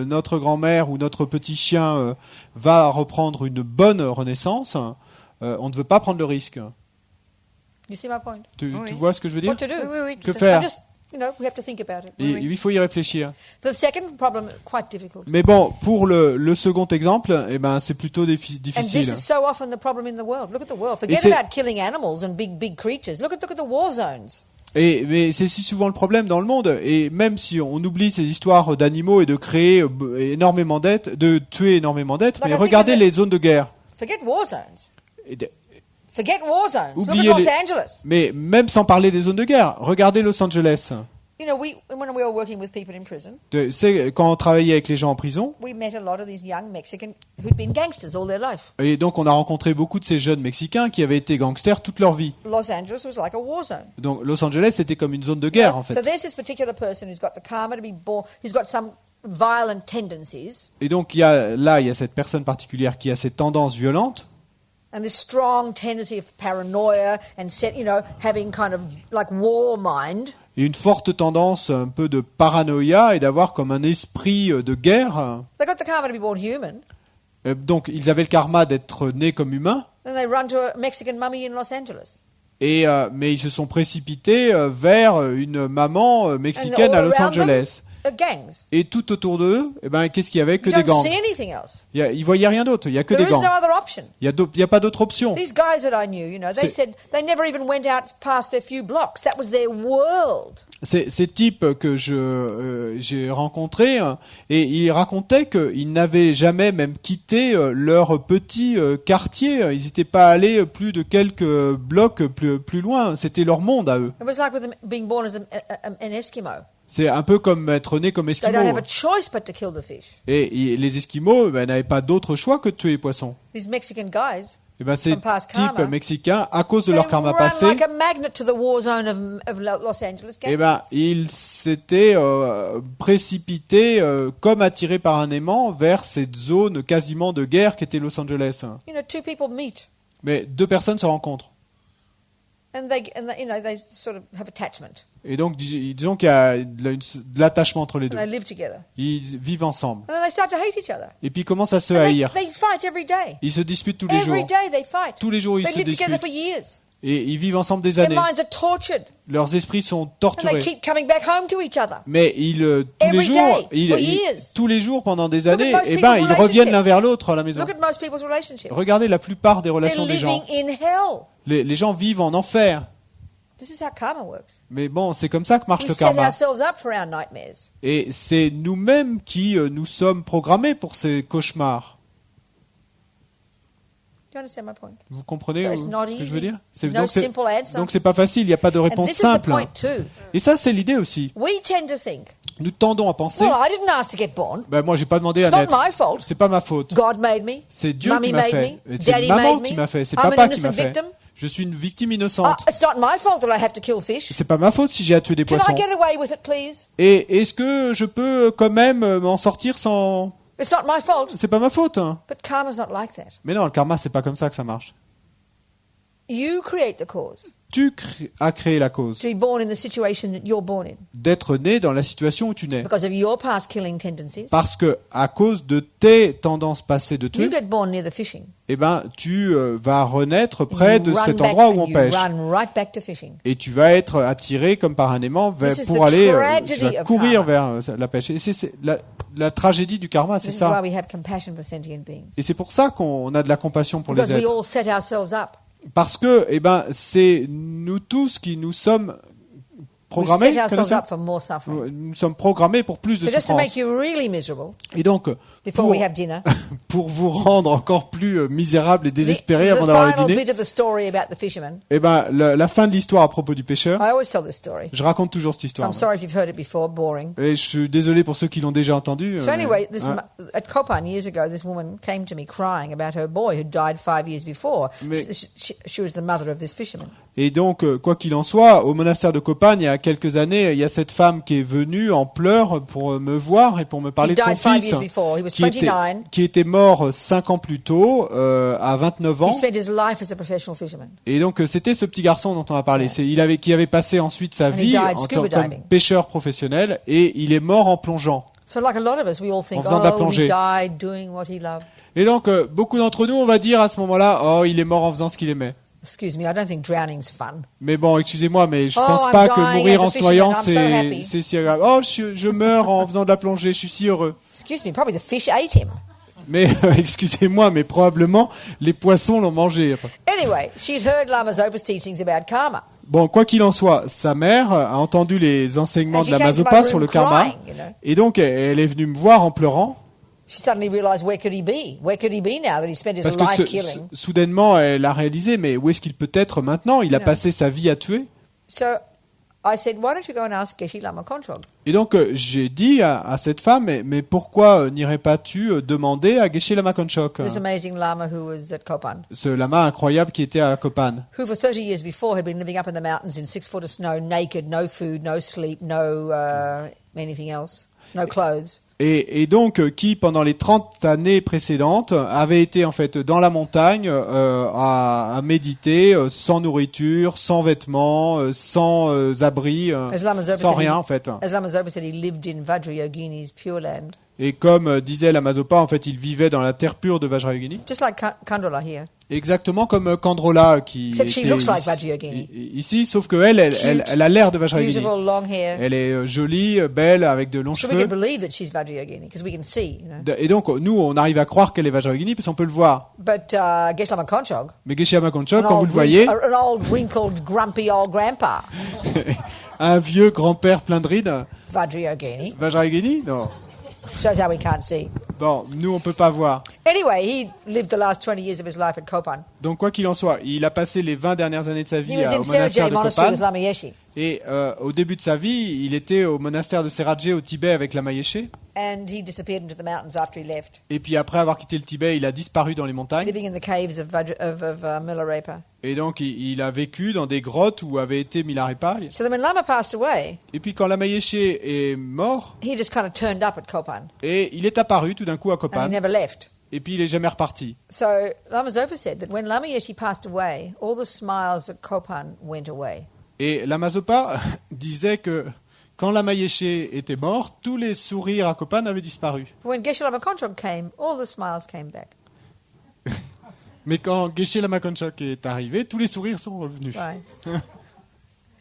B: notre grand-mère ou notre petit chien va reprendre une bonne renaissance, on ne veut pas prendre le risque.
A: You see my point?
B: Tu
E: Oui.
B: vois ce que je veux dire?
A: What to do?
E: Oui,
B: Que
E: tout à fait.
B: faire?
A: Just, we have to think about it.
B: Et il faut y réfléchir.
A: The second problem, quite difficult.
B: Mais bon, pour le second exemple, eh ben, c'est plutôt
A: And this
B: difficile.
A: is so often the problem in the world. Look at the world. Forget
B: c'est-
A: about killing animals and big creatures. Look at the war zones.
B: Mais c'est si souvent le problème dans le monde. Et même si on oublie ces histoires d'animaux et de créer énormément d'êtres, de tuer énormément d'êtres,
A: Like
B: mais
A: I think
B: regardez
A: of it-
B: les zones de guerre.
A: Forget war zones.
B: Et de-
A: Forget war zones. Look
B: Oubliez
A: at Los
B: les-
A: Angeles.
B: Mais même sans parler des zones de guerre, regardez Los Angeles.
A: You know, when we were working with people in prison,
B: C'est quand on travaillait avec les gens en prison,
A: we met a lot of these young Mexicans who'd been gangsters all their life.
B: et donc on a rencontré beaucoup de ces jeunes Mexicains qui avaient été gangsters toute leur vie.
A: Los Angeles was like a war zone.
B: Donc Los Angeles c'était comme une zone de guerre en
A: So
B: fait.
A: there's this particular person who's got the karma to be born, who's got some violent tendencies,
B: Et donc il y a cette personne particulière qui a cette tendance violente,
A: and this strong tendency of paranoia and having kind of like war mind.
B: et une forte tendance un peu de paranoïa et d'avoir comme un esprit de guerre.
A: They got the karma to be born human,
B: Donc ils avaient le karma d'être nés comme humains,
A: and they run to a Mexican mummy in Los Angeles.
B: mais ils se sont précipités vers une maman mexicaine à Los Angeles.
A: Gangs.
B: Et tout autour d'eux, eh ben, qu'est-ce qu'il y avait? Que
A: You
B: des
A: don't
B: gangs.
A: see anything else.
B: Ils voyaient rien d'autre, il n'y a que
A: There
B: des
A: is
B: gangs.
A: no other option.
B: Il n'y a pas d'autre option.
A: These guys that I knew, they
B: C'est-
A: said they never even went out past their few blocks. That was their world.
B: Ces types que j'ai rencontrés, et ils racontaient qu'ils n'avaient jamais même quitté leur petit quartier. Ils n'étaient pas allés plus de quelques blocs plus loin. C'était leur monde à eux.
A: It was like with them being born as an Eskimo.
B: C'est un peu comme être né comme
A: They don't
B: esquimaux.
A: have a choice but to kill the fish.
B: Et les esquimaux n'avaient pas d'autre choix que de tuer les poissons.
A: These Mexican guys,
B: Et ben, ces
A: From past
B: types
A: karma.
B: mexicains, à cause de
A: they
B: leur karma
A: run
B: passé,
A: like a magnet to the war zone of Los Angeles
B: eh ben,
A: gangsters.
B: ils s'étaient précipités comme attirés par un aimant vers cette zone quasiment de guerre qu'était Los Angeles.
A: Two people meet,
B: Mais deux personnes se rencontrent.
A: and they sort of have attachment,
B: Et donc, disons qu'il y a de l'attachement entre les
A: and
B: deux.
A: they live together,
B: Ils vivent ensemble.
A: and then they start to hate each other.
B: Et puis ils commencent à se
A: And
B: haïr.
A: they fight every day.
B: Ils se disputent tous les
A: Every
B: jours.
A: day they fight.
B: Tous les jours, ils
A: They
B: se
A: live together
B: disputent.
A: for years.
B: Et ils vivent ensemble des
A: Their
B: années.
A: minds are tortured.
B: Leurs esprits sont
A: And they
B: torturés.
A: keep coming back home to each other.
B: Mais
A: Every day, for
B: tous les jours pendant des
A: Look at
B: années,
A: most
B: ils
A: people's
B: reviennent l'un
A: relationships.
B: vers l'autre à la maison.
A: Look at most people's relationships.
B: Regardez la plupart des
A: They're
B: relations des gens.
A: living in hell.
B: Les gens vivent en enfer.
A: This is how karma works.
B: Mais bon, c'est comme ça que marche
A: We
B: le
A: set
B: karma.
A: ourselves up for our nightmares.
B: Et c'est nous-mêmes qui nous sommes programmés pour ces cauchemars.
A: Do you understand my point?
B: Vous comprenez
A: So it's
B: ce
A: not
B: que je
A: easy.
B: veux dire?
A: There's no simple answer.
B: Donc c'est pas facile, il n'y a pas de
A: And
B: réponse
A: this is the
B: simple.
A: point too.
B: Et ça, c'est l'idée aussi.
A: We tend to think,
B: Nous tendons à penser,
A: well, I didn't ask to get born.
B: ben moi j'ai pas demandé à
A: It's not
B: naître.
A: my fault.
B: C'est pas ma faute.
A: God made me.
B: C'est Dieu
A: Mummy
B: qui m'a
A: made
B: fait.
A: me.
B: Et c'est
A: Daddy
B: maman
A: made
B: qui
A: me.
B: m'a fait. C'est
A: I'm an
B: papa qui
A: innocent
B: m'a fait.
A: victim.
B: Je suis une victime
A: Oh,
B: innocente.
A: it's not my fault that I have to kill fish.
B: C'est pas ma faute si j'ai à tuer des
A: Can
B: poissons.
A: I get away with it, please?
B: Et est-ce que je peux quand même m'en sortir sans...
A: It's not my fault.
B: C'est pas ma faute. Hein.
A: But karma's not like that.
B: Mais non, le karma, c'est pas comme ça que ça marche.
A: You create the cause.
B: Tu as créé la cause.
A: To be born in the situation that you're born in.
B: D'être né dans la situation où tu nais.
A: Because of your past killing tendencies.
B: Parce que à cause de tes tendances passées de
A: You
B: tuer,
A: get born near the fishing.
B: eh ben, tu vas renaître près
A: You
B: de
A: run
B: cet
A: back
B: endroit où
A: and
B: on
A: you
B: pêche.
A: run right back to fishing.
B: Et tu vas être attiré comme par un aimant
A: This is
B: pour
A: the
B: aller, tu
A: tragedy
B: vas
A: of
B: courir
A: karma.
B: vers la pêche. Et c'est la tragédie du karma, c'est
A: This is why
B: ça.
A: we have compassion for sentient beings.
B: Et c'est pour ça qu'on a de la compassion pour
A: Because
B: les
A: we
B: êtres.
A: all set ourselves up.
B: Parce que, eh ben, c'est nous tous qui nous sommes
A: We
B: programmés.
A: set ourselves
B: connaissez-vous
A: up for more suffering.
B: Nous sommes programmés pour plus de
A: So just to
B: souffrance.
A: make you really miserable,
B: Et donc,
A: before we have dinner,
B: pour vous rendre encore plus misérable et désespéré
A: the
B: avant d'avoir le
A: final
B: dîner,
A: bit of the story about the fisherman.
B: eh ben, la fin de l'histoire à propos du pêcheur,
A: I always tell this story.
B: je raconte toujours cette
A: So
B: histoire.
A: I'm sorry if you've heard it before, boring.
B: Et je suis désolé pour ceux qui l'ont déjà entendu.
A: So anyway,
B: hein.
A: at Copan years ago, this woman came to me crying about her boy who died 5 years before.
B: Mais-
A: She was the mother of this fisherman.
B: Et donc, quoi qu'il en soit, au monastère de Copan, il y a quelques années, il y a cette femme qui est venue en pleurs pour me voir et pour me parler
A: He
B: de son
A: died 5
B: fils,
A: years before. He was
B: qui était,
A: 29.
B: qui était mort 5 ans plus tôt, à 29
A: He
B: ans.
A: spent his life as a professional fisherman.
B: Et donc, c'était ce petit garçon dont on a parlé. Qui avait passé ensuite sa
A: And he
B: vie
A: died
B: en tant
A: scuba
B: comme
A: diving.
B: pêcheur professionnel et il est mort en plongeant.
A: So like a lot of us, we all think,
B: En faisant de la
A: oh, he
B: plongée.
A: died doing what he loved.
B: Et donc, beaucoup d'entre nous, on va dire à ce moment-là, oh, il est mort en faisant ce qu'il aimait.
A: Excuse me, I don't think drowning's fun.
B: Mais bon, excusez-moi, mais je
A: Oh,
B: pense
A: I'm
B: pas que
A: dying
B: mourir
A: as a
B: en se noyant,
A: fisherman, I'm so happy.
B: c'est si agréable. Oh, je meurs en faisant de la plongée, je suis si heureux.
A: Excuse me, probably the fish ate him.
B: Mais excusez-moi, mais probablement les poissons l'ont mangé.
A: Anyway, she'd heard Lama Zopa's teachings about karma.
B: Bon, quoi qu'il en soit, sa mère a entendu les enseignements
A: And
B: de
A: she
B: la
A: came to my
B: Mazopa
A: room
B: sur le karma,
A: crying, you know.
B: et donc elle est venue me voir en pleurant.
A: She suddenly realized where could he be? Where could he be now that he spent his
B: Parce
A: life
B: que
A: killing?
B: soudainement, elle a réalisé, mais où est-ce qu'il peut être maintenant? Il a passé sa vie à tuer.
A: So I said, why don't you go and ask Geshe Lama Kontrog?
B: Et donc, j'ai dit à cette femme, mais pourquoi n'irais pas-tu demander à Geshe Lama Konchok,
A: This amazing Lama who was at Kopan,
B: ce lama incroyable qui était à Copan,
A: who for 30 years before had been living up in the mountains in 6 foot of snow, naked, no food, no sleep, no anything else, no clothes.
B: et donc qui, pendant les 30 années précédentes, avait été en fait dans la montagne à méditer, sans nourriture, sans vêtements, sans abri,
A: As Lama Zopa
B: sans
A: said,
B: rien en fait.
A: As Lama Zopa said, he lived in Vajra Yogini's Pure Land,
B: Et comme disait la Mazopa, en fait, il vivait dans la terre pure de Vajra Yogini.
A: just like Kandrola here.
B: Exactement comme Kandrola qui
A: Except she
B: était
A: looks like
B: ici,
A: Vajra Yogini.
B: ici, sauf qu'elle elle a l'air de Vajra Yogini.
A: Beautiful long hair.
B: Elle est jolie, belle, avec de longs
A: So we can
B: cheveux.
A: believe that she's Vajra Yogini because we can see, you know.
B: Et donc, nous, on arrive à croire qu'elle est Vajra Yogini parce qu'on peut le voir.
A: But Geshe Lama Kontrog,
B: Mais Geshe Lama Konchok, quand vous le voyez,
A: an old wrinkled, grumpy old grandpa,
B: un vieux grand-père plein de rides,
A: Vajra Yogini,
B: Vajra Yogini, non.
A: shows how we can't see.
B: Bon, nous, on peut pas voir.
A: Anyway, he lived the last 20 years of his life at Kopan.
B: Donc, quoi qu'il en soit, il a passé les 20 dernières années de sa
A: He
B: vie
A: was in
B: au monastère
A: Serajay
B: de
A: Monastery with
B: Copan.
A: Lama Yeshe.
B: Et au début de sa vie, il était au monastère de Serajay au Tibet avec Lama Yeshe.
A: And he disappeared into the mountains after he left,
B: Et puis après avoir quitté le Tibet, il a disparu dans les montagnes.
A: living in the caves of Milarepa.
B: Et donc, il a vécu dans des grottes où avait été Milarepa.
A: So then when Lama passed away,
B: Et puis quand Lama Yeshe est mort,
A: he just kind of turned up at Kopan
B: et il est apparu tout d'un coup à
A: and he
B: Copan.
A: never left.
B: Et puis il est jamais reparti.
A: So Lama Zopa said that when Lama Yeshe passed away, all the smiles at Kopan went away.
B: Et la Mazopa disait que quand Lama Yeshe était mort, tous les sourires à Copan avaient disparu.
A: But when Geshe Lama Kontrog came, all the smiles came back.
B: Mais quand Geshe Lama Konchok est arrivé, tous les sourires sont revenus.
A: Right.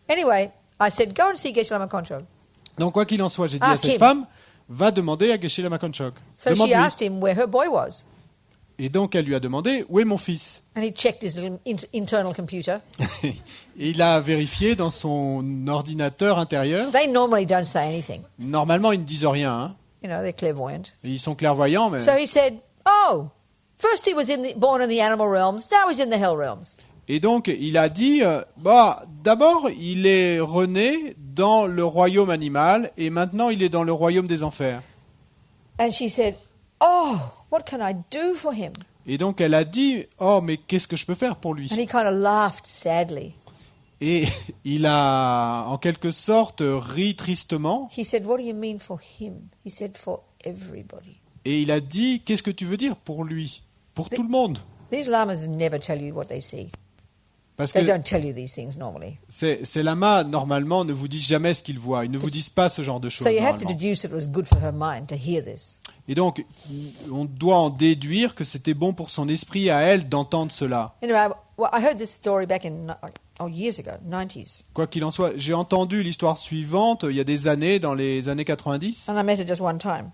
A: Anyway, I said, go and see Geshe Lama Konchok.
B: Donc quoi qu'il en soit, j'ai dit à
A: Ask
B: cette
A: him.
B: femme, va demander à Geshe Lama Konchok.
A: So she
B: Demande-lui.
A: asked him where her boy was.
B: Et donc elle lui a demandé, où est mon fils?
A: And he checked his little internal computer.
B: Et il a vérifié dans son ordinateur intérieur.
A: They normally don't say anything.
B: Normalement, ils ne disent rien. Hein.
A: You know, they're clairvoyant.
B: Et ils sont clairvoyants, mais...
A: So he said, oh, first he was born in the animal realms, now he's in the hell realms.
B: Et donc, il a dit, d'abord, il est rené dans le royaume animal, et maintenant, il est dans le royaume des enfers.
A: And she said, oh, what can I do for him?
B: Et donc, elle a dit, oh, mais qu'est-ce que je peux faire pour lui?
A: And he kind of laughed sadly.
B: Et il a, en quelque sorte, ri tristement,
A: He said, what do you mean for him? He said, for everybody.
B: et il a dit, qu'est-ce que tu veux dire pour lui? Pour tout le monde.
A: These lamas never tell you what they see.
B: Parce
A: They
B: que
A: don't tell you these things normally.
B: ces lamas, normalement, ne vous disent jamais ce qu'ils voient. Ils ne vous disent pas ce genre de choses.
A: So you have to
B: normalement.
A: deduce it was good for her mind to hear this.
B: Et donc, on doit en déduire que c'était bon pour son esprit à elle d'entendre cela.
A: Anyway, I heard this story back in years ago, 90s.
B: Quoi qu'il en soit, j'ai entendu l'histoire suivante il y a des années, dans les années 90.
A: And I met her just one time.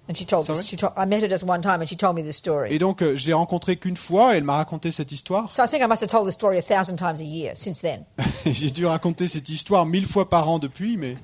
A: And she told
B: Sorry?
A: I met her just one time and she told me this story.
B: Et donc, je l'ai rencontrée qu'une fois et elle m'a raconté cette histoire.
A: So I think I must have told the story 1,000 times a year since then.
B: J'ai dû raconter cette histoire 1000 fois par an depuis, mais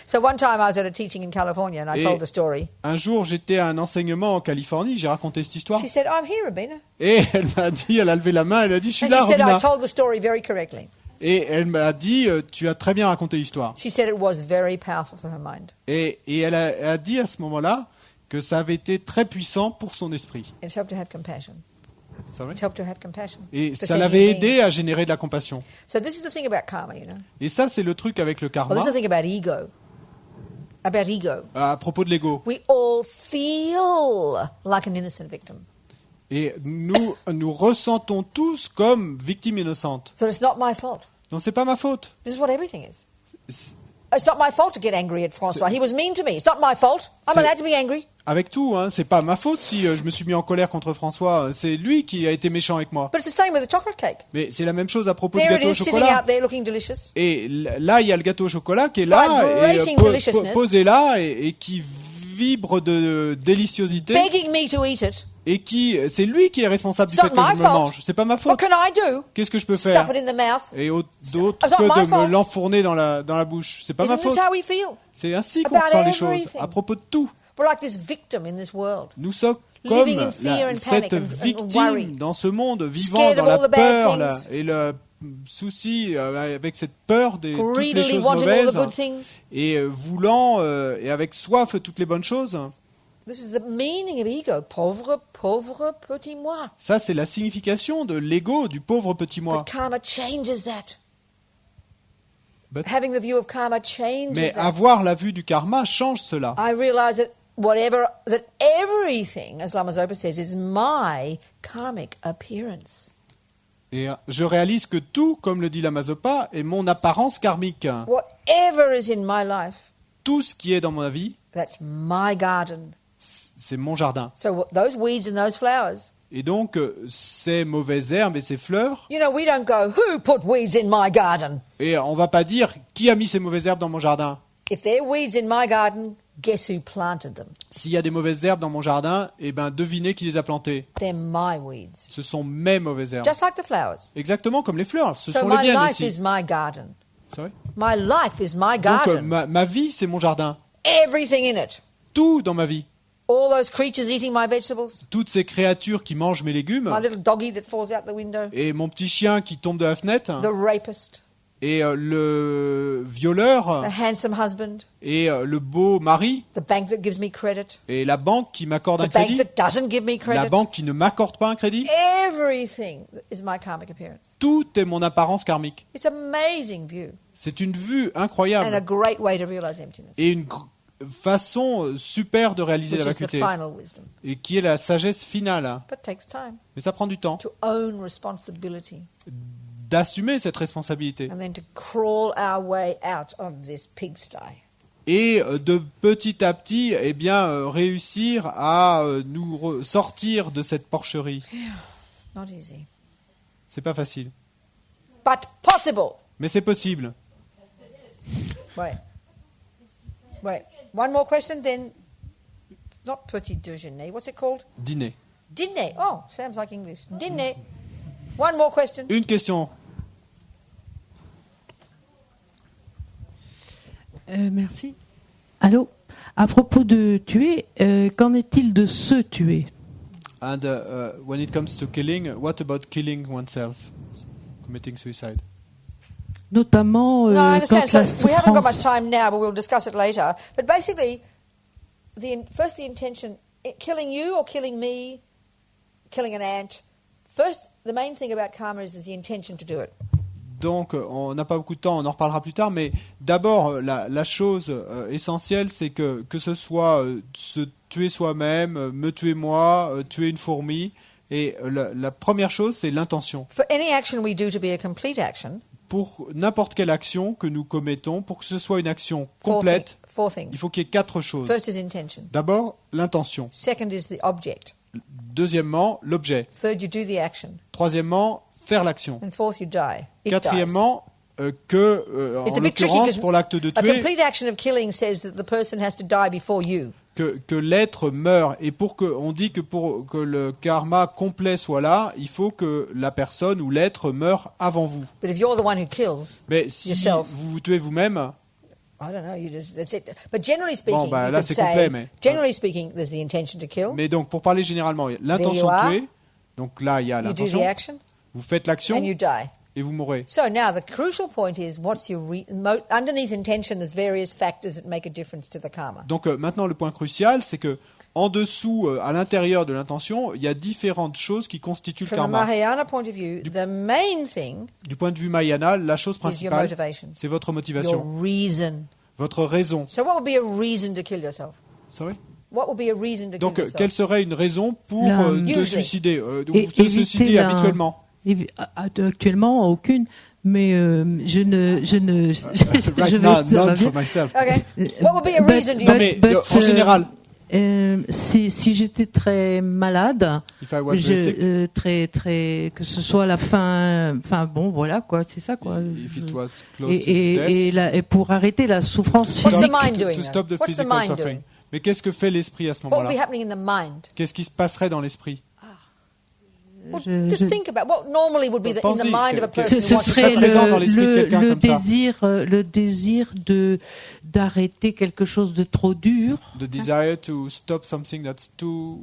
A: So one time I was at a teaching in California and I
B: Et-
A: told the story.
B: un jour, j'étais à un enseignement en Californie, j'ai raconté cette histoire.
A: She said, I'm here, Robina.
B: Et elle m'a dit, elle a levé la main, elle a dit, je suis
A: And
B: là,
A: she said, I
B: Robina.
A: told the story very correctly.
B: Et elle m'a dit, tu as très bien raconté l'histoire.
A: She said it was very powerful for her mind.
B: Et elle a dit à ce moment-là que ça avait été très puissant pour son esprit.
A: It helped her have compassion.
B: Sorry?
A: It helped her have compassion.
B: Et
A: For
B: ça
A: sending
B: l'avait
A: me.
B: aidé à générer de la compassion.
A: So this is the thing about karma, you know.
B: Et ça, c'est le truc avec le
A: Well,
B: karma,
A: this is the thing about ego. About ego.
B: à propos de l'ego.
A: We all feel like an innocent victim.
B: Et nous ressentons tous comme victimes innocentes.
A: So it's not my fault.
B: Donc c'est pas ma faute.
A: This is what everything is.
B: C'est-
A: It's not my fault to get angry at Francois. He was mean to me. It's not my fault. I'm
B: C'est-
A: allowed to be angry.
B: Avec tout, hein, c'est pas ma faute si je me suis mis en colère contre François. C'est lui qui a été méchant avec moi.
A: But it's the same with the chocolate cake.
B: Mais c'est la même chose à propos du
A: There it
B: gâteau au
A: is, sitting
B: chocolat.
A: out there looking delicious.
B: Et là, il y a le gâteau au chocolat qui est là, et
A: Vibrating deliciousness.
B: posé là, et qui vibre de déliciosité,
A: Begging me to eat it.
B: et c'est lui qui est responsable du
A: It's
B: fait
A: not
B: que je
A: my
B: me
A: fault.
B: mange. C'est pas ma
A: What
B: faute.
A: can I do?
B: Qu'est-ce que je peux
A: Stuff
B: faire
A: it in the mouth.
B: et d'autre
A: It's not
B: que
A: my
B: de me
A: fault.
B: l'enfourner dans la bouche. C'est pas ma
A: Isn't this
B: faute.
A: how we feel?
B: C'est ainsi qu'on
A: About
B: ressent les choses
A: everything?
B: à propos de tout.
A: We're like this victim in this world.
B: Nous sommes comme
A: Living in fear and
B: cette
A: panic and
B: victime
A: worry.
B: dans ce monde, vivant
A: Scared
B: dans
A: of all
B: la
A: the bad
B: peur
A: things.
B: et le souci, avec cette peur de toutes les
A: Greedily
B: choses
A: wanting all the
B: mauvaises,
A: good things.
B: et voulant et avec soif toutes les bonnes choses.
A: This is the meaning of ego. Pauvre, pauvre petit moi.
B: Ça, c'est la signification de l'ego, du pauvre petit moi.
A: But karma changes that.
B: But-
A: Having the view of karma changes
B: Mais
A: that.
B: avoir la vue du karma change cela.
A: I realize that everything, as Lama Zopa says, is my karmic appearance.
B: Et je réalise que tout, comme le dit Lama Zopa, est mon apparence karmique.
A: Whatever is in my life,
B: Tout ce qui est dans ma vie,
A: that's my garden.
B: c'est mon jardin.
A: So those weeds and those flowers.
B: Et donc, ces mauvaises herbes et ces fleurs,
A: You know, we don't go, who put weeds in my garden?
B: et on va pas dire qui a mis ces mauvaises herbes dans mon jardin.
A: If there are weeds in my garden, guess who planted them?
B: S'il y a des mauvaises herbes dans mon jardin, eh ben devinez qui les a plantées.
A: They're my weeds.
B: Ce sont mes mauvaises herbes.
A: Just like the flowers.
B: Exactement comme les fleurs. Ce
A: So
B: sont les
A: my
B: miennes
A: life
B: aussi.
A: is my garden.
B: C'est vrai.
A: My life is my
B: Donc,
A: garden.
B: ma vie, c'est mon jardin.
A: Everything in it.
B: Tout dans ma vie.
A: All those creatures eating my vegetables.
B: Toutes ces créatures qui mangent mes légumes.
A: My little doggy that falls out the window.
B: Et mon petit chien qui tombe de la fenêtre.
A: The rapist.
B: Et le violeur.
A: The handsome husband.
B: Et le beau mari.
A: The bank that gives me credit.
B: Et la banque qui m'accorde un
A: The bank
B: crédit.
A: that doesn't give me
B: La
A: credit.
B: banque qui ne m'accorde pas un crédit.
A: Everything is my karmic appearance.
B: Tout est mon apparence karmique.
A: It's an amazing view
B: C'est une vue
A: and a
B: incroyable.
A: great way to realize emptiness,
B: Et une façon super de réaliser
A: which
B: la
A: is the
B: vacuité.
A: final wisdom.
B: Et qui est la sagesse finale.
A: But it takes time
B: Mais ça prend du temps
A: to own responsibility
B: d'assumer cette responsabilité.
A: and then to crawl our way out of this pigsty.
B: Et de petit à petit, eh bien, réussir à nous sortir de cette porcherie.
A: Not easy.
B: C'est pas facile.
A: but possible.
B: Mais c'est possible.
A: Wait. One more question, then. Not petit déjeuner. What's it called?
B: Dîner.
A: Dîner. Oh, sounds like English. Dîner. One more question.
B: Une question.
C: Merci. Allô. À propos de tuer, qu'en est-il de se tuer?
B: And when it comes to killing, what about killing oneself? Committing suicide.
C: Notamment
A: No, I
C: quand
A: understand.
C: la
A: So we haven't got much
C: souffrance...
A: time now, but we'll discuss it later. But basically, first the intention, killing you or killing me, killing an ant. First, the main thing about karma is the intention to do it.
B: Donc, on n'a pas beaucoup de temps, on en reparlera plus tard, mais d'abord, la chose essentielle, c'est que ce soit se tuer soi-même, me tuer moi, tuer une fourmi, et la première chose, c'est l'intention.
A: For any action we do to be a complete action,
B: Pour n'importe quelle action que nous commettons, pour que ce soit une action complète,
A: four things.
B: il faut qu'il y ait 4 choses.
A: First is intention.
B: D'abord, l'intention.
A: Second is the object.
B: Deuxièmement, l'objet.
A: Third, you do the action.
B: Troisièmement, faire l'action.
A: And fourth, you die. It
B: Quatrièmement, en
A: It's a bit tricky
B: l'occurrence,
A: 'cause
B: pour l'acte de
A: a
B: tuer,
A: complete action of killing says that the person has to die before you.
B: que l'être meurt. Et on dit que pour que le karma complet soit là, il faut que la personne ou l'être meure avant vous.
A: But if you're the one who kills,
B: Mais si
A: Yourself.
B: vous vous tuez vous-même,
A: I don't know, that's it. But generally speaking,
B: Bon, bah,
A: you
B: là,
A: could
B: c'est
A: say,
B: complet, mais-
A: generally speaking, there's the intention to kill.
B: mais donc pour parler généralement, l'intention
A: There you
B: de
A: are.
B: tuer, donc là il y a
A: You do
B: l'intention,
A: the action
B: vous faites l'action
A: and you die.
B: et vous mourrez.
A: So now the crucial point is what's your underneath intention. There's various factors that make a difference to the karma.
B: Donc maintenant le point crucial, c'est que en dessous, à l'intérieur de l'intention, il y a différentes choses qui constituent le
A: From the
B: karma.
A: Mahayana point of view, the main thing
B: Du point de vue Mahayana, la chose
A: is your
B: principale,
A: motivation,
B: c'est votre
A: your
B: motivation,
A: reason.
B: votre raison.
A: So what would be a reason to kill yourself?
B: Sorry.
A: What would be a reason to
B: Donc,
A: kill yourself?
B: quelle serait une raison pour
C: La-
B: te
A: Usually.
B: suicider ou
C: Et-
B: se
C: éviter
B: suicider
C: la-
B: habituellement?
C: Actuellement, aucune. Mais je
B: Right
C: vais
B: now,
C: ça va
B: none
C: bien.
B: for myself.
A: Okay. What would be a reason to
B: Non,
A: you?
B: mais
C: But,
B: en général,
C: si j'étais très malade,
B: if I was very sick,
C: très que ce soit la fin, enfin bon, voilà quoi, c'est ça quoi.
B: if it was close to
C: Et
B: death,
C: pour arrêter la souffrance
A: What's the
C: physique.
A: mind doing?
B: to
A: then?
B: stop the
A: What's the
B: physical
A: mind
B: suffering.
A: doing?
B: Mais qu'est-ce que fait l'esprit à ce
A: What would be
B: moment-là?
A: happening in the mind?
B: Qu'est-ce qui se passerait dans l'esprit?
A: Well, just think about what normally would be in the
B: Pensez,
A: mind of a
B: que-
A: person
C: Ce
A: who wants to
C: serait
B: serait présent dans l'esprit de quelqu'un
C: le
B: comme ça.
C: désir d'arrêter quelque chose de trop dur.
B: The desire to stop something that's too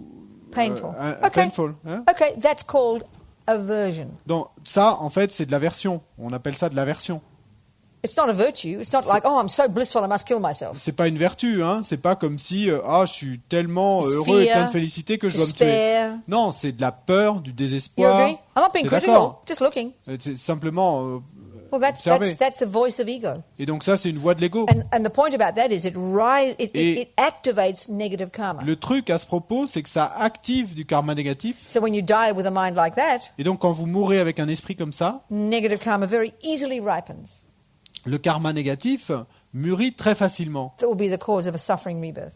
A: Painful. Okay.
B: painful. Hein?
A: Okay, that's called aversion.
B: Donc ça, en fait, c'est de l'aversion. On appelle ça de l'aversion.
A: It's not a virtue. It's not like, oh, I'm so blissful, I must kill myself.
B: C'est pas une vertu, hein. C'est pas comme si je suis tellement
A: It's
B: heureux et
A: fear,
B: plein de félicité que je dois me tuer.
A: Despair.
B: Non, c'est de la peur, du
A: You
B: désespoir.
A: agree? I'm not being
B: C'est
A: critical,
B: d'accord.
A: just looking.
B: C'est simplement
A: Well,
B: observer.
A: that's the voice of ego.
B: Et donc ça, c'est une voix de l'ego.
A: And the point about that is it activates negative karma.
B: Le truc à ce propos, c'est que ça active du karma négatif.
A: So when you die with a mind like that,
B: Et donc quand vous mourrez avec un esprit comme ça,
A: negative karma very easily ripens.
B: le karma négatif mûrit très facilement.
A: That will be the cause of a suffering rebirth.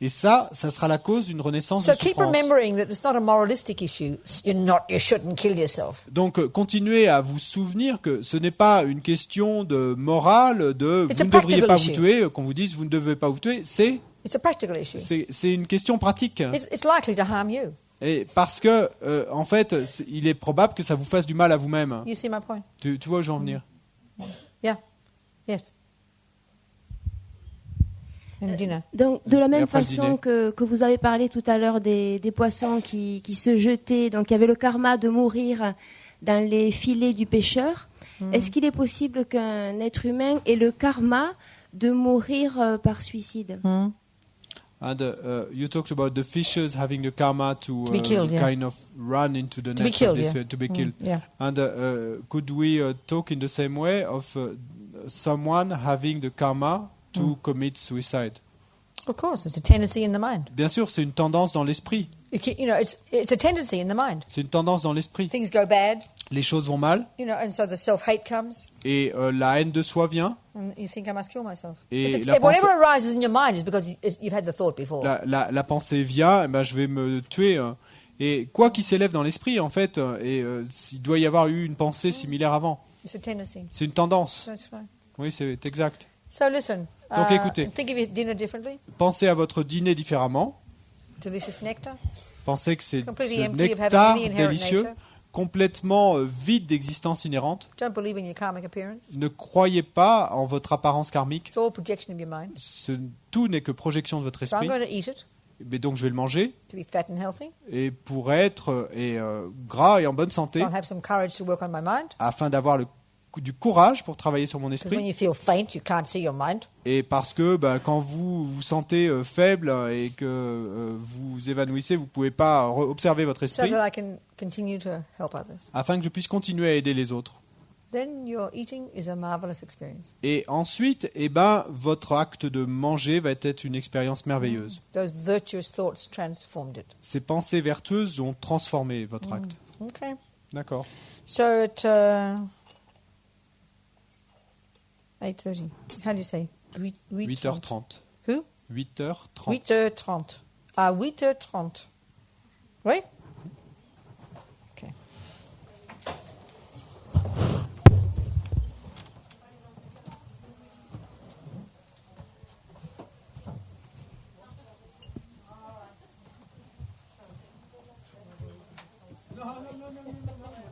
B: Et ça sera la cause d'une renaissance
A: So
B: de
A: keep
B: souffrance.
A: remembering that it's not a moralistic issue. You shouldn't kill yourself.
B: Donc continuez à vous souvenir que ce n'est pas une question de morale, de
A: It's
B: vous
A: a
B: ne devriez
A: practical
B: pas vous
A: issue.
B: tuer, qu'on vous dise vous ne devez pas vous tuer, c'est
A: It's a practical issue.
B: une question pratique.
A: It's likely to harm you.
B: Et parce que, en fait, il est probable que ça vous fasse du mal à vous-même.
A: You see my point?
B: Tu vois où je veux en venir?
A: Yeah. Yes. And Dina.
F: Donc, de la même
B: après le
F: façon
B: dîner.
F: que vous avez parlé tout à l'heure des poissons qui se jetaient, donc il y avait le karma de mourir dans les filets du pêcheur, est-ce qu'il est possible qu'un être humain ait le karma de mourir par suicide?
B: And you talked about the fishes having the karma to
A: be killed, yeah.
B: kind of run into the
A: To be
B: net
A: killed,
B: of this
A: yeah.
B: way, to be killed.
A: Yeah.
B: And could we talk in the same way of someone having the karma to commit suicide?
A: Of course, it's a tendency in the mind.
B: Bien sûr, c'est une tendance dans l'esprit.
A: It's a tendency in the mind.
B: C'est une tendance dans l'esprit.
A: Things go bad,
B: Les choses vont mal
A: and so the self-hate comes,
B: et la haine de soi vient.
A: and you think I must kill myself.
B: Et
A: Whatever arises in your mind is because you've had the thought before.
B: La pensée vient, eh ben, je vais me tuer. Hein. Et quoi qu'il s'élève dans l'esprit, en fait, il doit y avoir eu une pensée similaire avant.
A: It's a tendency.
B: C'est une tendance.
A: That's right.
B: Oui, c'est exact.
A: So listen.
B: Donc, écoutez.
A: Think of your dinner differently.
B: Pensez à votre dîner différemment.
A: Delicious nectar.
B: Pensez que c'est
A: Completely
B: ce
A: empty of having
B: nectar
A: any inherent
B: délicieux,
A: nature.
B: complètement vide d'existence inhérente.
A: Don't believe in your karmic appearance.
B: Ne croyez pas en votre apparence karmique.
A: It's all projection of your mind.
B: Tout n'est que projection de votre
A: So I'm
B: esprit.
A: going to eat it
B: Mais donc je vais le manger
A: to be fat and healthy.
B: et pour être gras et en bonne
A: So
B: santé,
A: I'll have some courage to work on my mind.
B: afin d'avoir du courage pour travailler sur mon
A: Because when
B: esprit.
A: you feel faint, you can't see your mind.
B: Et parce que quand vous vous sentez faible et que vous évanouissez, vous ne pouvez pas observer votre
A: So
B: esprit,
A: that I can continue to help others.
B: afin que je puisse continuer à aider les autres.
A: Then your eating is a marvelous experience.
B: Et ensuite, votre acte de manger va être une expérience merveilleuse.
A: Those virtuous thoughts transformed it.
B: Ces pensées vertueuses ont transformé votre acte.
A: Okay.
B: D'accord.
A: So at 8:30. How do you say?
B: 8h30.
A: Who?
B: 8h30.
A: 8h30. À 8h30. Oui? Okay.
B: Non, non, non, non, non, non.